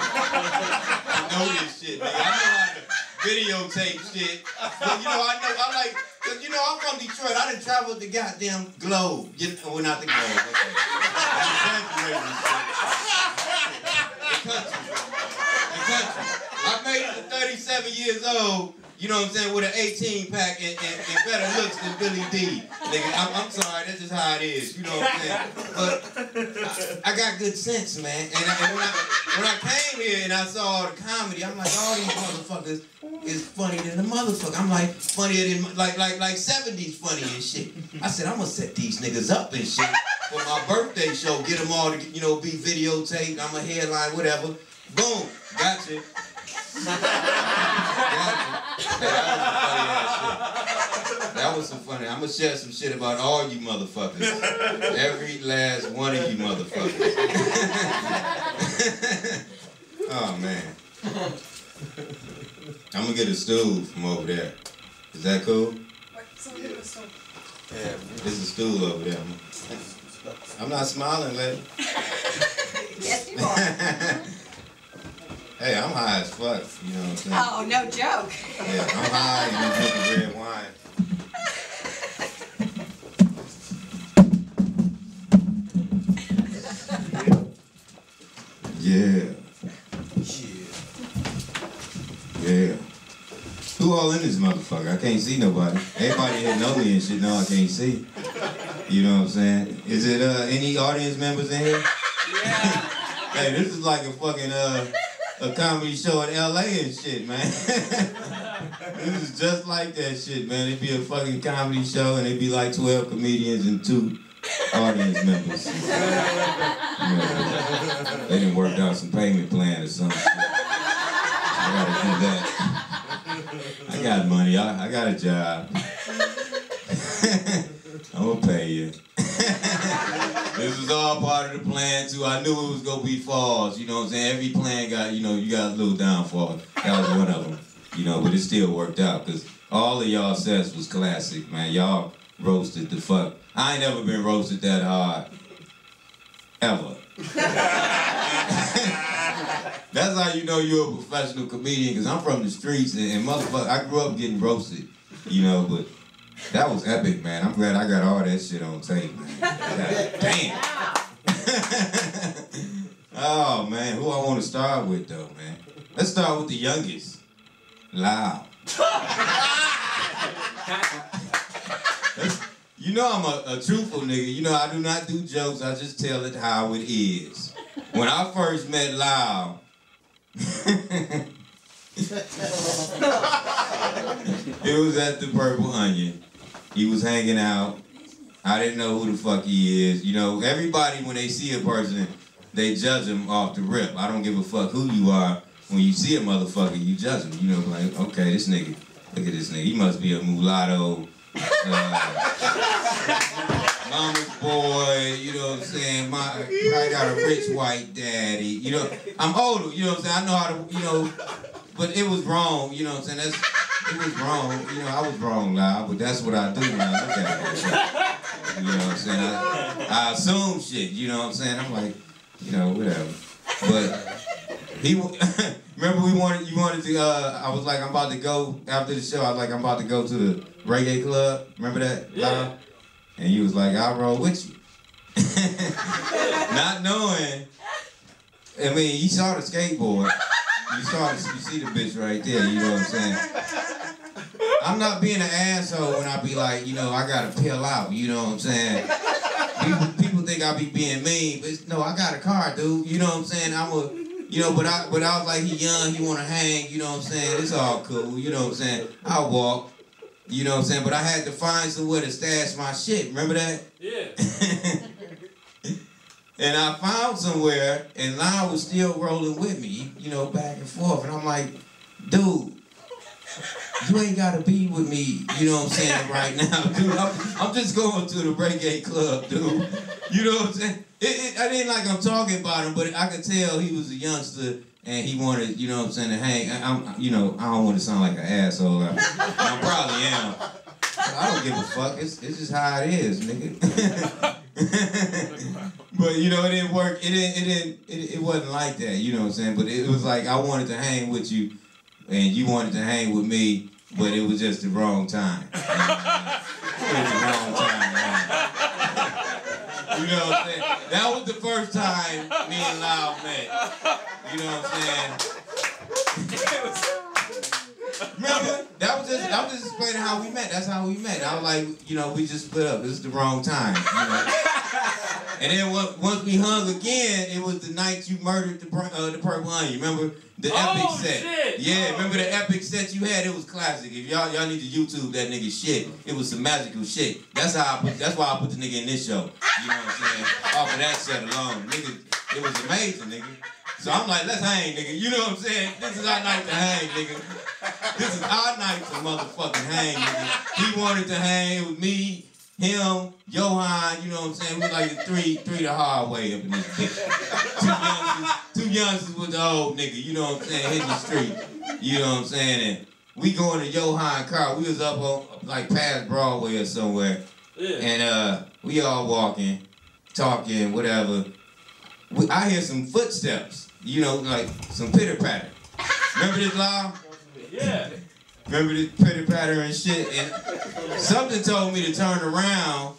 I know this shit, nigga. I know how to videotape shit. But, you know, I like, cause, you know, I'm from Detroit. I done traveled the goddamn globe. Well, not the globe. Okay. The country. I made it to 37 years old, you know what I'm saying, with an 18 pack and better looks than Billy D. Nigga, I'm sorry, that's just how it is, you know what I'm saying? But I got good sense, man. And when I came here and I saw all the comedy, I'm like, all these motherfuckers is funnier than the motherfucker. I'm like, funnier than, like 70s funny and shit. I said, I'm gonna set these niggas up and shit for my birthday show, get them all to, you know, be videotaped, I'm a headline, whatever. Boom, gotcha. That was some funny. I'm gonna share some shit about all you motherfuckers. Every last one of you motherfuckers. Oh man. I'm gonna get a stool from over there. Is that cool? Yeah, there's a stool over there. I'm not smiling, lady. Yes, you are. Hey, I'm high as fuck, you know what I'm saying? Oh, no joke. Yeah, I'm high and I'm drinking red wine. Yeah. Yeah. Who all in this motherfucker? I can't see nobody. Everybody here know me and shit, no, I can't see. You know what I'm saying? Is it any audience members in here? Yeah. Hey, this is like a fucking a comedy show in LA and shit, man. This is just like that shit, man. It'd be a fucking comedy show and it'd be like 12 comedians and 2 audience members. You know, they done worked out some payment plan or some shit. I gotta do that. I got money, I got a job. I'm gonna pay you. This is all part of the plan. plan to. I knew it was gonna be falls. You know what I'm saying? Every plan got, you know, you got a little downfall. That was one of them. You know, but it still worked out because all of y'all sets was classic, man. Y'all roasted the fuck. I ain't never been roasted that hard. Ever. That's how you know you're a professional comedian, because I'm from the streets and motherfucker, I grew up getting roasted, you know, but that was epic, man. I'm glad I got all that shit on tape, man. God damn. Oh, man, who I want to start with, though, man? Let's start with the youngest. Loud. You know I'm a truthful nigga. You know I do not do jokes. I just tell it how it is. When I first met Loud, it was at the Purple Onion. He was hanging out. I didn't know who the fuck he is. You know, everybody when they see a person, they judge him off the rip. I don't give a fuck who you are. When you see a motherfucker, you judge him. You know, like, okay, this nigga, look at this nigga. He must be a mulatto. Mama's boy, you know what I'm saying? I got a rich white daddy, you know. I'm older, you know what I'm saying? I know how to, you know, but it was wrong, you know what I'm saying? It was wrong, you know, I was wrong, Loud, but that's what I do when I look at it. You know what I'm saying? I assume shit, you know what I'm saying? I'm like, you know, whatever. But he, remember you wanted to, I was like, I'm about to go, after the show, I was like, I'm about to go to the reggae club. Remember that? Yeah. And he was like, I'll roll with you. Not knowing, I mean, you saw the skateboard. You see the bitch right there, you know what I'm saying? I'm not being an asshole when I be like, you know, I gotta peel out, you know what I'm saying? People think I be being mean, but no, I got a car, dude, you know what I'm saying? You know, but I was like, he young, he wanna hang, you know what I'm saying? It's all cool, you know what I'm saying? I'll walk, you know what I'm saying? But I had to find somewhere to stash my shit, remember that? Yeah. And I found somewhere, and Lyle was still rolling with me, you know, back and forth. And I'm like, dude, you ain't gotta be with me, you know what I'm saying, right now, dude. I'm just going to the reggae club, dude. You know what I'm saying? I didn't like I'm talking about him, but I could tell he was a youngster and he wanted, you know what I'm saying, to hang. You know, I don't want to sound like an asshole. I probably am. But I don't give a fuck. It's just how it is, nigga. But you know, it didn't work. It wasn't like that. You know what I'm saying? But it was like I wanted to hang with you, and you wanted to hang with me, but it was just the wrong time. It was the wrong time, man. You know what I'm saying? That was the first time me and Loud met. You know what I'm saying? Remember? I'm just explaining how we met. That's how we met. I was like, you know, we just split up. This is the wrong time. You know? And then once we hung again, it was the night you murdered the Purple Onion. Remember the epic set? Shit. Yeah, remember the epic set you had? It was classic. If y'all need to YouTube that nigga shit. It was some magical shit. That's why I put the nigga in this show. You know what I'm saying? Off of that set alone, nigga, it was amazing, nigga. So I'm like, let's hang, nigga. You know what I'm saying? This is our night to hang, nigga. This is our night to motherfucking hang, nigga. He wanted to hang with me, him, Johan, you know what I'm saying? We like the three the hard way up in this bitch. Two youngsters with the old nigga, you know what I'm saying, hitting the street. You know what I'm saying? And we going to Johan car. We was up on like past Broadway or somewhere. Yeah. And we all walking, talking, whatever. I hear some footsteps, you know, like some pitter patter. Remember this, Lyle? Yeah. Remember this pitter patter and shit? And something told me to turn around,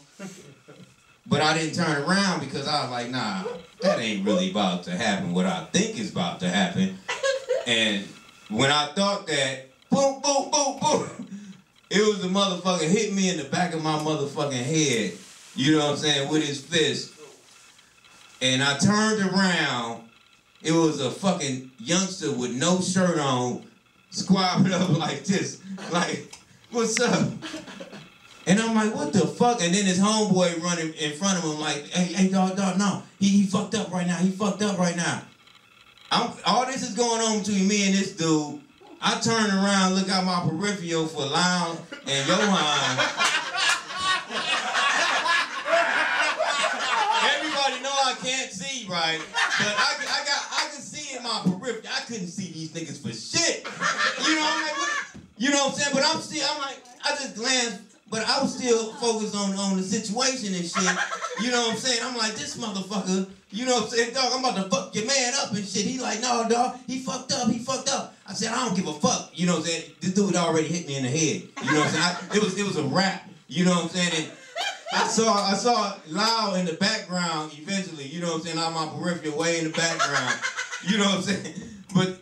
but I didn't turn around because I was like, nah, that ain't really about to happen what I think is about to happen. And when I thought that, boom, boom, boom, boom, it was the motherfucker hit me in the back of my motherfucking head, you know what I'm saying, with his fist. And I turned around, it was a fucking youngster with no shirt on, squabbling up like this, like, what's up? And I'm like, what the fuck? And then his homeboy running in front of him like, hey, dog, no, he fucked up right now, all this is going on between me and this dude. I turn around, look out my peripheral for Lyle and Johan. Everybody know I can't see, right? But I could see in my periphery. I couldn't see these niggas for shit. You know, I'm like, what? You know what I'm saying? But I'm like, I just glanced. But I was still focused on the situation and shit. You know what I'm saying? I'm like, this motherfucker, you know what I'm saying? Dog, I'm about to fuck your man up and shit. He like, no, dog, he fucked up. I said, I don't give a fuck. You know what I'm saying? This dude already hit me in the head. You know what I'm saying? It was a rap. You know what I'm saying? And I saw Lyle in the background eventually. You know what I'm saying? I'm on my peripheral way in the background. You know what I'm saying? But,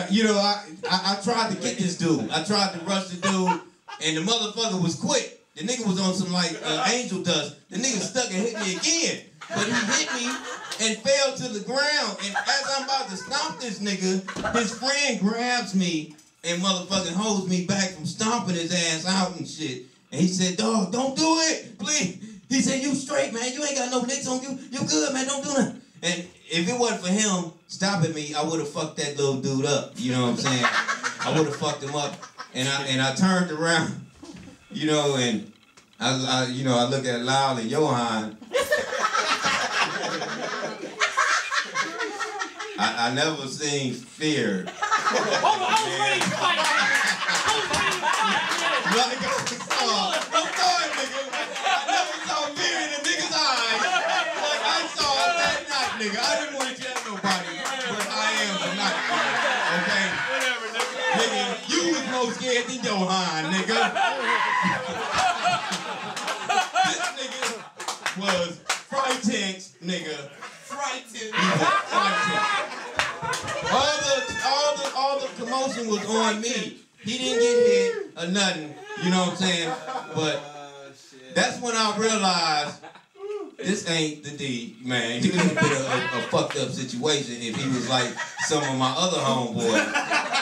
you know, I tried to get this dude. I tried to rush the dude. And the motherfucker was quick. The nigga was on some like angel dust. The nigga stuck and hit me again. But he hit me and fell to the ground. And as I'm about to stomp this nigga, his friend grabs me and motherfucking holds me back from stomping his ass out and shit. And he said, dog, don't do it, please. He said, you straight, man. You ain't got no nicks on you. You good, man. Don't do nothing. And if it wasn't for him stopping me, I would have fucked that little dude up. You know what I'm saying? I would have fucked him up. And I turned around, you know, and I look at Lyle and Johan. I never seen fear. I never saw fear in a nigga's eyes like I saw that night, nigga. I didn't want to tell nobody, but I am tonight, okay? Nigga, you was more scared than Johan, nigga. This nigga was frightened, nigga. Frightened. All the commotion was on me. He didn't get hit or nothing, you know what I'm saying? But that's when I realized this ain't the D, man. It would have been a fucked up situation if he was like some of my other homeboys.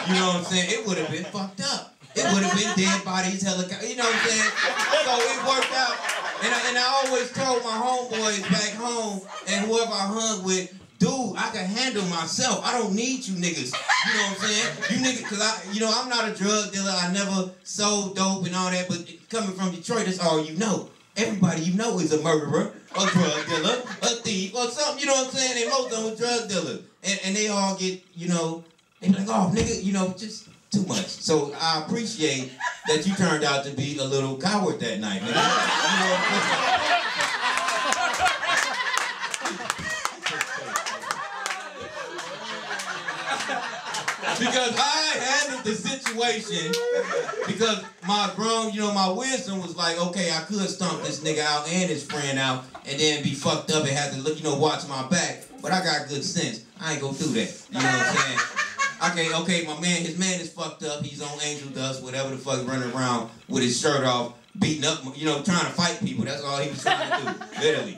You know what I'm saying? It would have been fucked up. It would have been dead bodies, helicopter. You know what I'm saying? So it worked out. And I always told my homeboys back home and whoever I hung with, dude, I can handle myself. I don't need you niggas. You know what I'm saying? You niggas, cause I'm not a drug dealer. I never sold dope and all that. But coming from Detroit, that's all you know. Everybody you know is a murderer, a drug dealer, a thief, or something. You know what I'm saying? And most of them are drug dealers. And they all get, you know, they be like, oh, nigga, you know, just too much. So I appreciate that you turned out to be a little coward that night, nigga. You know what I'm saying? Because I handled the situation because my wisdom was like, okay, I could stomp this nigga out and his friend out and then be fucked up and have to look, watch my back. But I got good sense. I ain't gonna do that. You know what I'm saying? Okay, his man is fucked up. He's on angel dust, whatever the fuck, running around with his shirt off, beating up, trying to fight people. That's all he was trying to do, literally.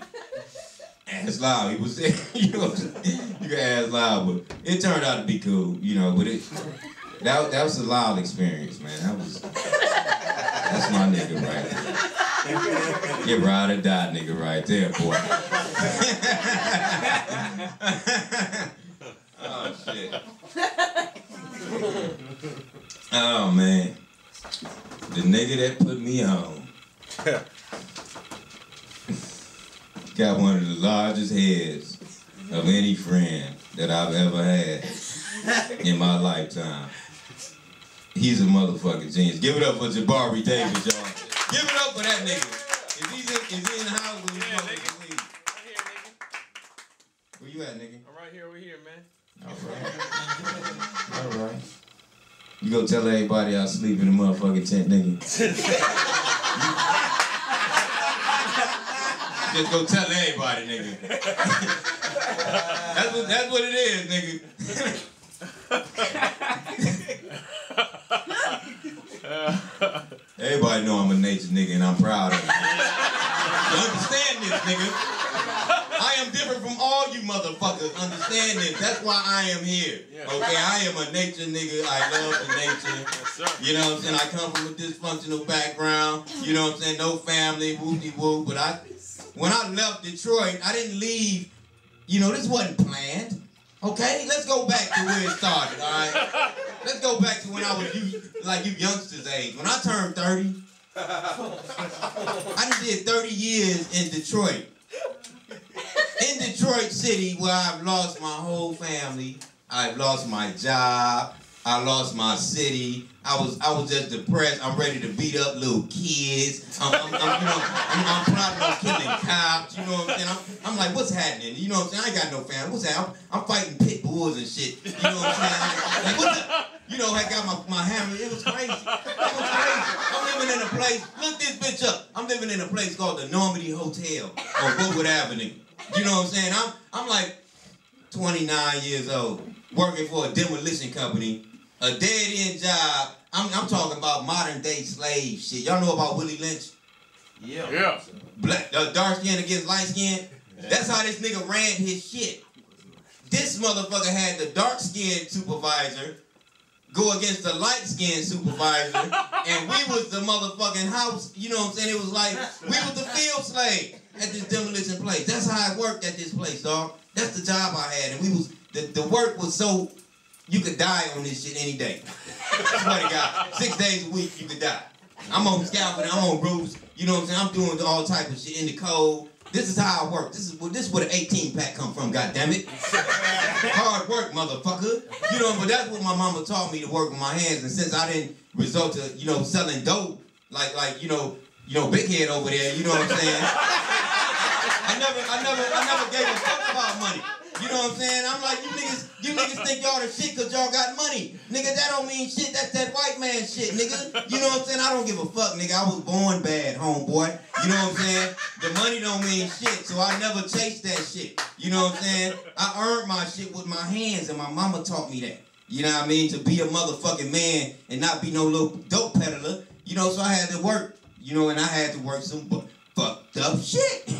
Ass loud, he was there. You can ask loud, but it turned out to be cool, but that was a loud experience, man. That's my nigga right there. Get ride or die nigga right there, boy. Oh shit. Oh man. The nigga that put me on got one of the largest heads of any friend that I've ever had in my lifetime. He's a motherfucking genius. Give it up for Jabari Davis, y'all. Give it up for that nigga. Is he in the house with his motherfucking leave? Right here, nigga. Where you at, nigga? I'm right here over here, man. All right. You go tell everybody I sleep in the motherfucking tent, nigga. Just go tell everybody, nigga. That's what it is, nigga. Everybody know I'm a nature nigga and I'm proud of it. You understand this, nigga? I am different from all you motherfuckers. Understand this? That's why I am here. Okay, I am a nature nigga. I love the nature. You know what I'm saying? I come from a dysfunctional background. You know what I'm saying? No family, whoop-de-whoop. But when I left Detroit, I didn't leave. This wasn't planned. Okay? Let's go back to where it started, all right? Let's go back to when I was you youngsters' age. When I turned 30, I just did 30 years in Detroit. In in Detroit City where I've lost my whole family. I've lost my job. I lost my city. I was just depressed. I'm ready to beat up little kids. I'm plotting on killing cops. You know what I'm saying? I'm like, what's happening? You know what I'm saying? I ain't got no family. What's happening? I'm fighting pit bulls and shit. You know what I'm saying? Like, what's up? You know, I got my hammer. It was crazy. It was crazy. I'm living in a place. Look this bitch up. I'm living in a place called the Normandy Hotel on Woodward Avenue. You know what I'm saying? I'm like 29 years old, working for a demolition company. A dead-end job. I'm talking about modern-day slave shit. Y'all know about Willie Lynch? Yeah. Black, dark skin against light skin. That's how this nigga ran his shit. This motherfucker had the dark-skinned supervisor go against the light-skinned supervisor, and we was the motherfucking house. You know what I'm saying? It was like we was the field slave at this demolition place. That's how I worked at this place, dog. That's the job I had, and we was the work was so. You could die on this shit any day. Swear to God. 6 days a week, you could die. I'm on scaffolding, I'm on roofs. You know what I'm saying? I'm doing all type of shit in the cold. This is how I work. This is where the 18-pack come from, goddammit. Hard work, motherfucker. You know, but that's what my mama taught me to work with my hands. And since I didn't resort to, you know, selling dope, like you know, Big Head over there, you know what I'm saying? I never gave a fuck about money. You know what I'm saying? I'm like, you niggas think y'all the shit cause y'all got money. Nigga, that don't mean shit. That's that white man shit, nigga. You know what I'm saying? I don't give a fuck, nigga. I was born bad, homeboy. You know what I'm saying? The money don't mean shit, so I never chased that shit. You know what I'm saying? I earned my shit with my hands, and my mama taught me that. You know what I mean? To be a motherfucking man and not be no little dope peddler. You know, so I had to work. You know, and I had to work some fucked up shit.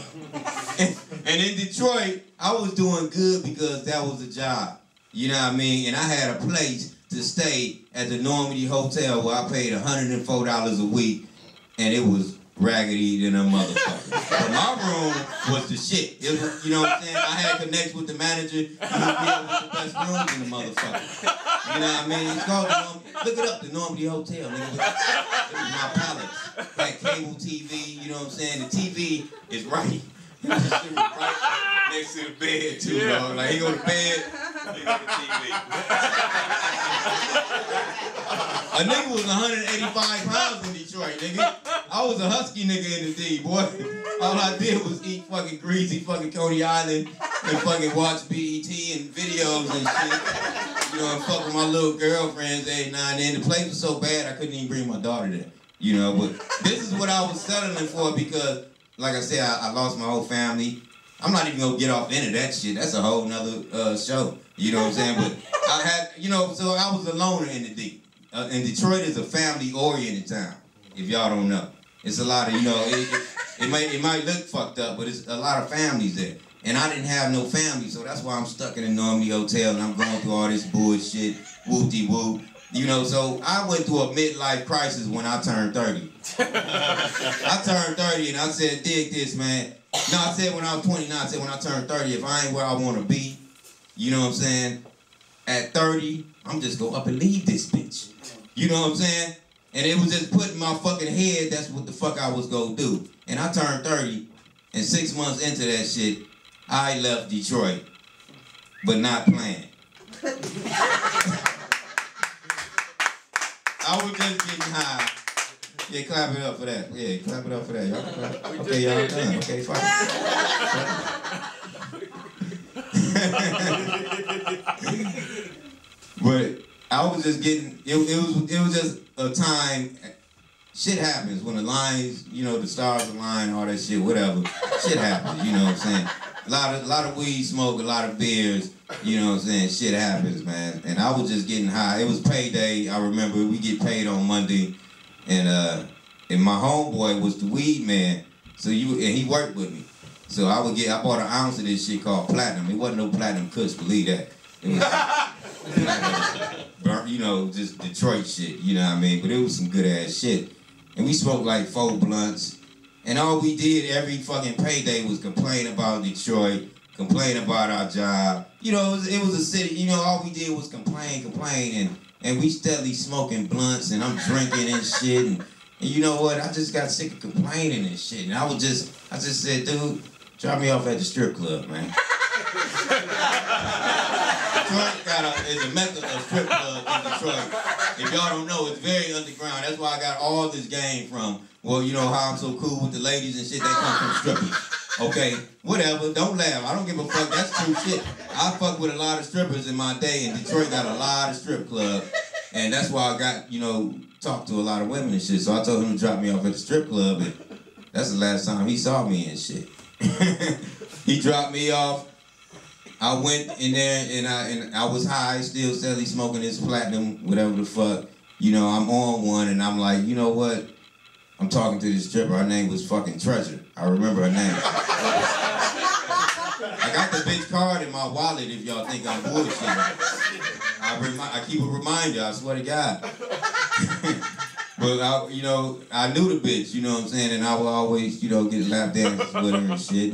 And in Detroit, I was doing good because that was a job. You know what I mean? And I had a place to stay at the Normandy Hotel where I paid $104 a week, and it was raggedy than a motherfucker. But my room was the shit. It was, you know what I'm saying? I had connects with the manager. He hooked me up with the best rooms in the motherfucker. You know what I mean? It's called the Normandy. Look it up, the Normandy Hotel, nigga. It was my palace. Had cable TV, you know what I'm saying? The TV is right. Right next to the bed too, dog. Like he go to bed, he go to TV. A nigga was 185 pounds in Detroit, nigga. I was a husky nigga in the D, boy. All I did was eat fucking greasy fucking Coney Island and fucking watch BET and videos and shit. You know, and fuck with my little girlfriends every now and then. The place was so bad I couldn't even bring my daughter there. You know, but this is what I was settling for because like I said, I lost my whole family. I'm not even gonna get off into that shit. That's a whole nother show. You know what I'm saying? But I had, you know, so I was a loner in the D. And Detroit is a family-oriented town. If y'all don't know, it's a lot of, you know, it might look fucked up, but it's a lot of families there. And I didn't have no family, so that's why I'm stuck in the Normandy Hotel and I'm going through all this bullshit, whoop-de-whoop. You know, so I went through a midlife crisis when I turned 30. I turned 30 and I said, dig this, man. No, I said when I was 29, I said when I turned 30, if I ain't where I want to be, you know what I'm saying? At 30, I'm just going to up and leave this bitch. You know what I'm saying? And it was just put in my fucking head, that's what the fuck I was going to do. And I turned 30, and 6 months into that shit, I left Detroit, but not planned. I was just getting high. Yeah, clap it up for that. Yeah, clap it up for that. Y'all can clap. Okay, y'all done. Okay, fine. But I was just getting. It was just a time. Shit happens when the lines, you know, the stars align, all that shit, whatever. Shit happens. You know what I'm saying? A lot of weed smoke, a lot of beers. You know what I'm saying? Shit happens, man. And I was just getting high. It was payday. I remember we get paid on Monday, and my homeboy was the weed man. So he worked with me. So I bought an ounce of this shit called Platinum. It wasn't no Platinum Kush, believe that. It was Platinum, you know, just Detroit shit. You know what I mean? But it was some good ass shit. And we smoked like 4 blunts. And all we did every fucking payday was complain about Detroit. Complain about our job. You know, it was a city, you know, all we did was complain, and we steadily smoking blunts, and I'm drinking and shit, and you know what, I just got sick of complaining and shit, and I just said, dude, drop me off at the strip club, man. It's a mecca of strip club in Detroit. If y'all don't know, it's very underground. That's where I got all this game from. Well, you know how I'm so cool with the ladies and shit, they come from strippers. Okay, whatever, don't laugh. I don't give a fuck, that's true shit. I fuck with a lot of strippers in my day, and Detroit got a lot of strip clubs. And that's why I got, you know, talked to a lot of women and shit. So I told him to drop me off at the strip club, and that's the last time he saw me and shit. He dropped me off. I went in there and I was high, still steadily smoking this platinum, whatever the fuck. You know, I'm on one and I'm like, you know what? I'm talking to this stripper. Her name was fucking Treasure. I remember her name. I got the bitch card in my wallet if y'all think I'm bullshitting. I keep a reminder, I swear to God. But I knew the bitch, you know what I'm saying? And I would always, you know, get lap dances with her and shit.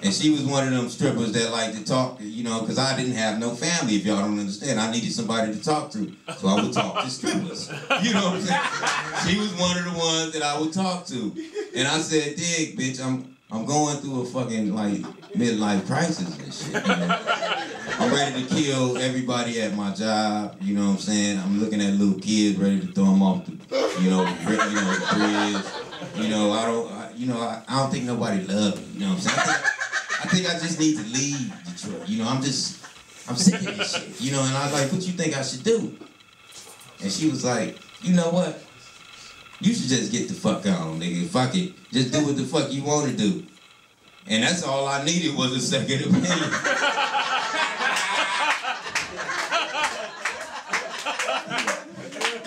And she was one of them strippers that like to talk, you know, because I didn't have no family, if y'all don't understand. I needed somebody to talk to. So I would talk to strippers. You know what I'm saying? She was one of the ones that I would talk to. And I said, dig, bitch, I'm going through a fucking, like, midlife crisis and shit, you know? I'm ready to kill everybody at my job, you know what I'm saying? I'm looking at little kids ready to throw them off the, bridge. You know, I don't think nobody loves me, you know what I'm saying? I think I just need to leave Detroit, you know? I'm sick of this shit, you know? And I was like, what you think I should do? And she was like, you know what? You should just get the fuck on, nigga. Fuck it. Just do what the fuck you want to do. And that's all I needed was a second opinion.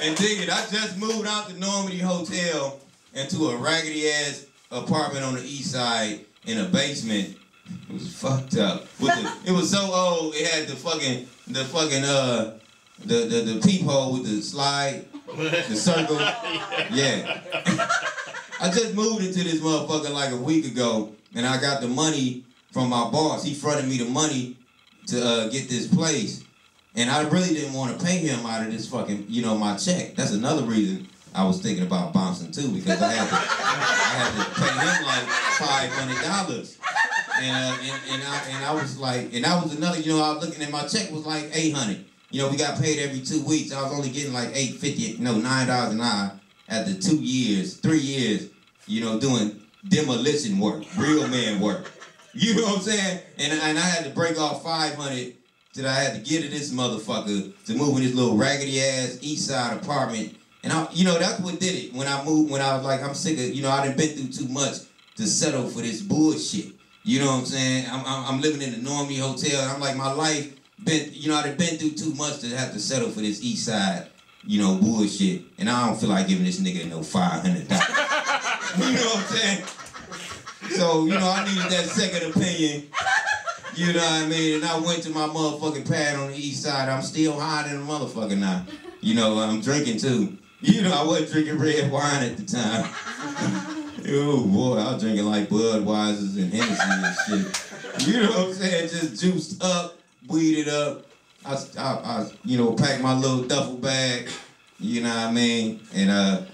And dig it, I just moved out the Normandy Hotel into a raggedy ass apartment on the east side in a basement. It was fucked up. It was so old, it had the peephole with the slide, the circle. Yeah. I just moved into this motherfucker like a week ago, and I got the money from my boss. He fronted me the money to get this place. And I really didn't want to pay him out of this fucking, you know, my check. That's another reason I was thinking about bouncing too, because I had to pay him like $500. And I was like, and that was another, you know, I was looking at my check was like $800. You know, we got paid every 2 weeks. I was only getting like $9 an hour after 3 years, you know, doing demolition work, real man work. You know what I'm saying? And I had to break off $500 that I had to get to this motherfucker to move in this little raggedy ass east side apartment. And you know, that's what did it. When I moved, when I was like, I'm sick of, you know, I done been through too much to settle for this bullshit. You know what I'm saying? I'm living in the Normandy Hotel, and I'm like, my life you know, I done been through too much to have to settle for this east side, you know, bullshit. And I don't feel like giving this nigga no $500. You know what I'm saying? So, you know, I needed that second opinion. You know what I mean? And I went to my motherfucking pad on the east side. I'm still high than a motherfucker now. You know, I'm drinking too. You know, I wasn't drinking red wine at the time. Oh boy, I was drinking like Budweisers and Hennessy and shit. You know what I'm saying? Just juiced up, weeded up. I you know, packed my little duffel bag. You know what I mean? And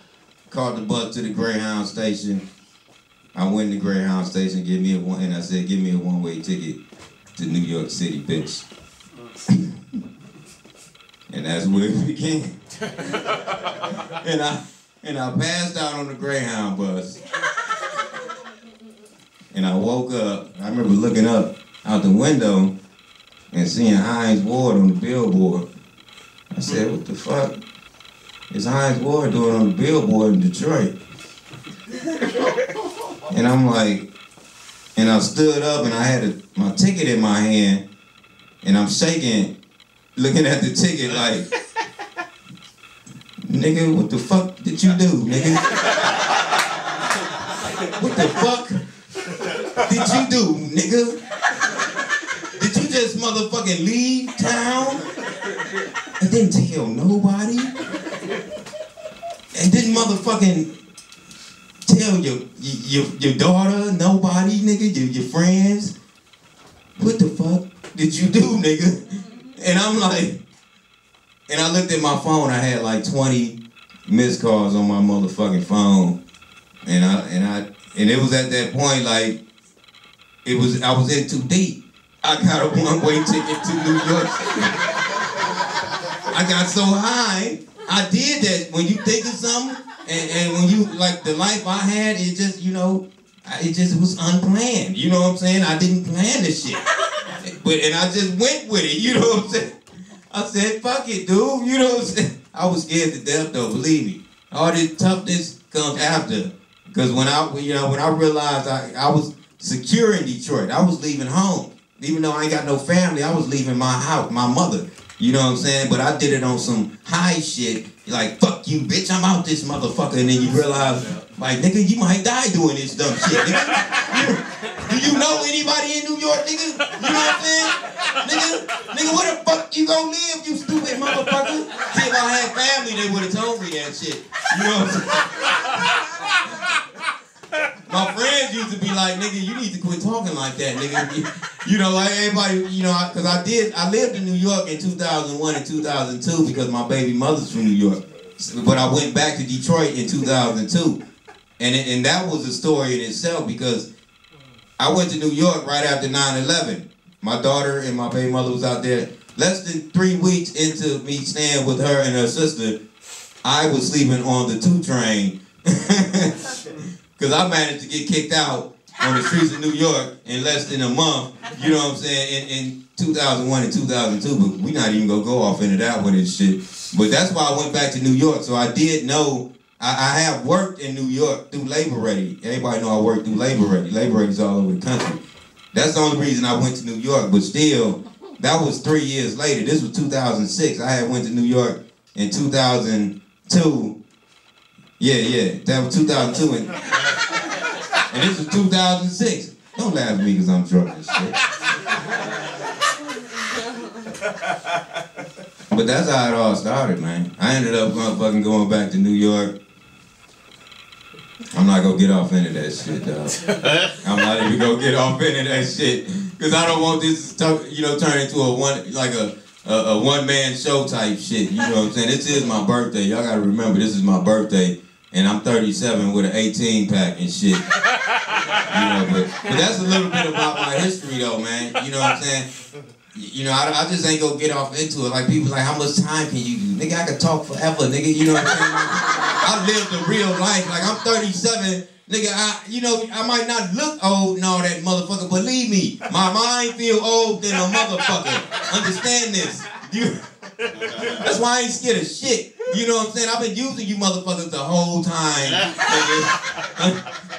caught the bus to the Greyhound station. I went to the Greyhound station, and I said, give me a one-way ticket to New York City, bitch. And that's where it began. And I passed out on the Greyhound bus. And I woke up. I remember looking up out the window and seeing Hines Ward on the billboard. I said, what the fuck is Hines Ward doing on the billboard in Detroit? And I'm like, and I stood up and I had my ticket in my hand, and I'm shaking, looking at the ticket like, nigga, what the fuck did you do, nigga? What the fuck did you do, nigga? Did you just motherfucking leave town and didn't tell nobody? And didn't motherfucking tell your daughter, nobody, nigga, your friends? What the fuck did you do, nigga? And I'm like, and I looked at my phone, I had like 20 missed calls on my motherfucking phone. And it was at that point like, I was in too deep. I got a one-way ticket to New York City. I got so high, I did that. When you think of something, and when you, like the life I had, it just, you know, it just was unplanned. You know what I'm saying? I didn't plan this shit. And I just went with it, you know what I'm saying? I said, fuck it, dude, you know what I'm saying? I was scared to death though, believe me. All this toughness comes after. Because when I realized I was secure in Detroit, I was leaving home. Even though I ain't got no family, I was leaving my house, my mother. You know what I'm saying? But I did it on some high shit. Like, fuck you, bitch, I'm out this motherfucker. And then you realize, like, nigga, you might die doing this dumb shit, nigga. Do you know anybody in New York, nigga? You know what I'm saying? Nigga, where the fuck you gonna live, you stupid motherfucker? See, if I had family, they would have told me that shit. You know what I'm saying? My friends used to be like, nigga, you need to quit talking like that, nigga. You know, like everybody, you know, because I lived in New York in 2001 and 2002 because my baby mother's from New York. But I went back to Detroit in 2002. And that was a story in itself because I went to New York right after 9/11. My daughter and my baby mother was out there. Less than 3 weeks into me staying with her and her sister, I was sleeping on the 2 train. Because I managed to get kicked out on the streets of New York in less than a month, you know what I'm saying, in 2001 and 2002, but we not even gonna go off into that one and shit. But that's why I went back to New York, so I did know, I have worked in New York through Labor Ready. Everybody know I worked through Labor Ready. Labor Ready's all over the country. That's the only reason I went to New York, but still, that was 3 years later. This was 2006. I had went to New York in 2002. Yeah, that was 2002. And this was 2006. Don't laugh at me because I'm drunk and shit. But that's how it all started, man. I ended up motherfucking going back to New York. I'm not gonna get off into that shit, dog. I'm not even gonna get off into that shit. Because I don't want this to, you know, turn into a one-man show type shit. You know what I'm saying? This is my birthday. Y'all gotta remember, this is my birthday. And I'm 37 with an 18 pack and shit. You know, but that's a little bit about my history though, man. You know what I'm saying? You know, I just ain't gonna get off into it. Like people like, how much time can you do? Nigga, I could talk forever, nigga. You know what I'm saying? I lived a real life. Like I'm 37, nigga, I might not look old and all that motherfucker. Believe me, my mind feel old than a motherfucker. Understand this. That's why I ain't scared of shit. You know what I'm saying? I've been using you motherfuckers the whole time.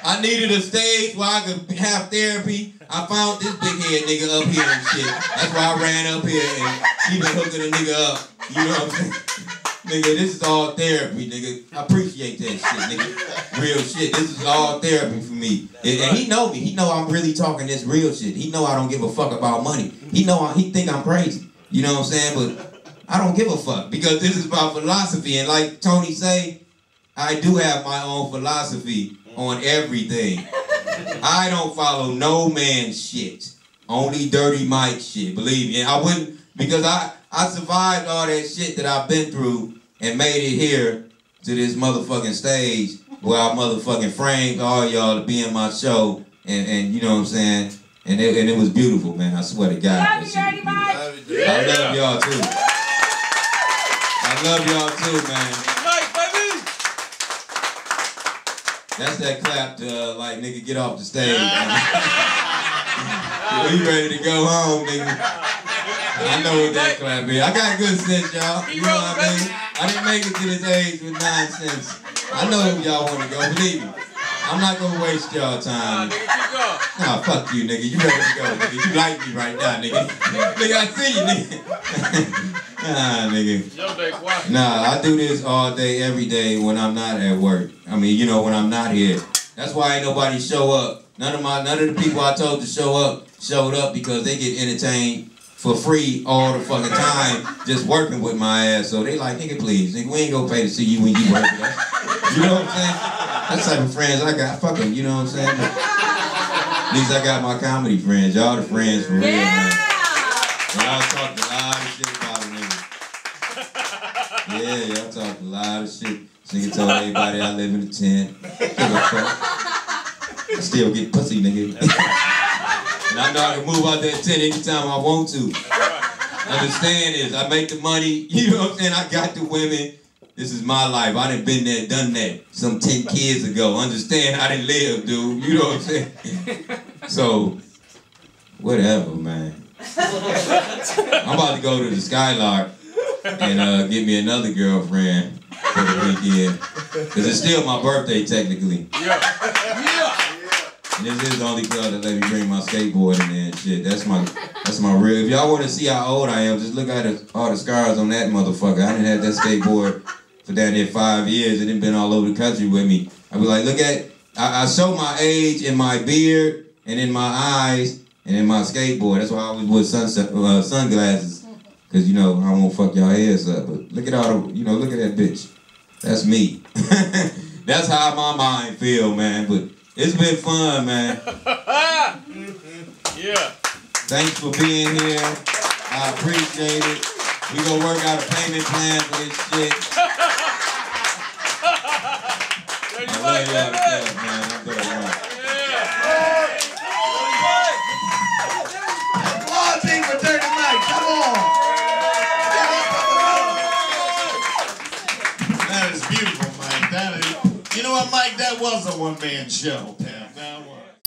I needed a stage where I could have therapy. I found this big head nigga up here and shit. That's why I ran up here and he been hooking a nigga up. You know what I'm saying? Nigga, this is all therapy, nigga. I appreciate that shit, nigga. Real shit. This is all therapy for me. And he know me. He know I'm really talking this real shit. He know I don't give a fuck about money. He think I'm crazy. You know what I'm saying? But I don't give a fuck because this is about philosophy. And like Tony say, I do have my own philosophy on everything. I don't follow no man's shit. Only Dirty Mike shit. Believe me. And I wouldn't, because I survived all that shit that I've been through and made it here to this motherfucking stage where I motherfucking framed all y'all to be in my show. And you know what I'm saying? And it was beautiful, man. I swear to God. Love you, Dirty Mike. I love y'all too. I love y'all too, man. Mike, baby! That's that clap to, like, nigga, get off the stage. We ready to go home, nigga. I know what that clap is. I got good sense, y'all. You know what I mean? I didn't make it to this age with nonsense. I know where y'all want to go, believe me. I'm not gonna waste y'all time. Nah, fuck you, nigga. You ready to go, nigga. You like me right now, nigga. Nigga, I see you, nigga. Nah, nigga. Nah, I do this all day, every day when I'm not at work. I mean, you know, when I'm not here. That's why ain't nobody show up. None of the people I told to show up showed up because they get entertained for free all the fucking time just working with my ass. So they like, nigga, please, nigga, we ain't gonna pay to see you when you work with us. You know what I'm saying? That's the type of friends I got. Fuck them, you know what I'm saying? But at least I got my comedy friends. Y'all the friends for real, man. And y'all talked a lot of shit about a nigga. Yeah, y'all talked a lot of shit. This nigga told everybody I live in a tent. Give a fuck. I still get pussy, nigga. And I know I can move out that tent anytime I want to. Understand this, I make the money, you know what I'm saying? I got the women. This is my life. I done been there, done that some 10 kids ago. Understand I didn't live, dude. You know what I'm saying? So, whatever, man. I'm about to go to the Skylark and get me another girlfriend for the weekend. Because it's still my birthday, technically. And this is the only club that let me bring my skateboard in there and shit. That's my real. If y'all want to see how old I am, just look at all the scars on that motherfucker. I didn't have that skateboard for down there 5 years. It done been all over the country with me. I be like, look at, I show my age in my beard and in my eyes and in my skateboard. That's why I always wear sunglasses. Cause you know, I won't fuck y'all heads up. But look at all the, you know, look at that bitch. That's me. That's how my mind feel, man. But it's been fun, man. Yeah. Thanks for being here. I appreciate it. We gonna work out a payment plan for this shit. I love y'all to death, man. I'm good, man. One thing for Dirty Mike, come on. That is beautiful, Mike. That is, you know what, Mike? That was a one-man show.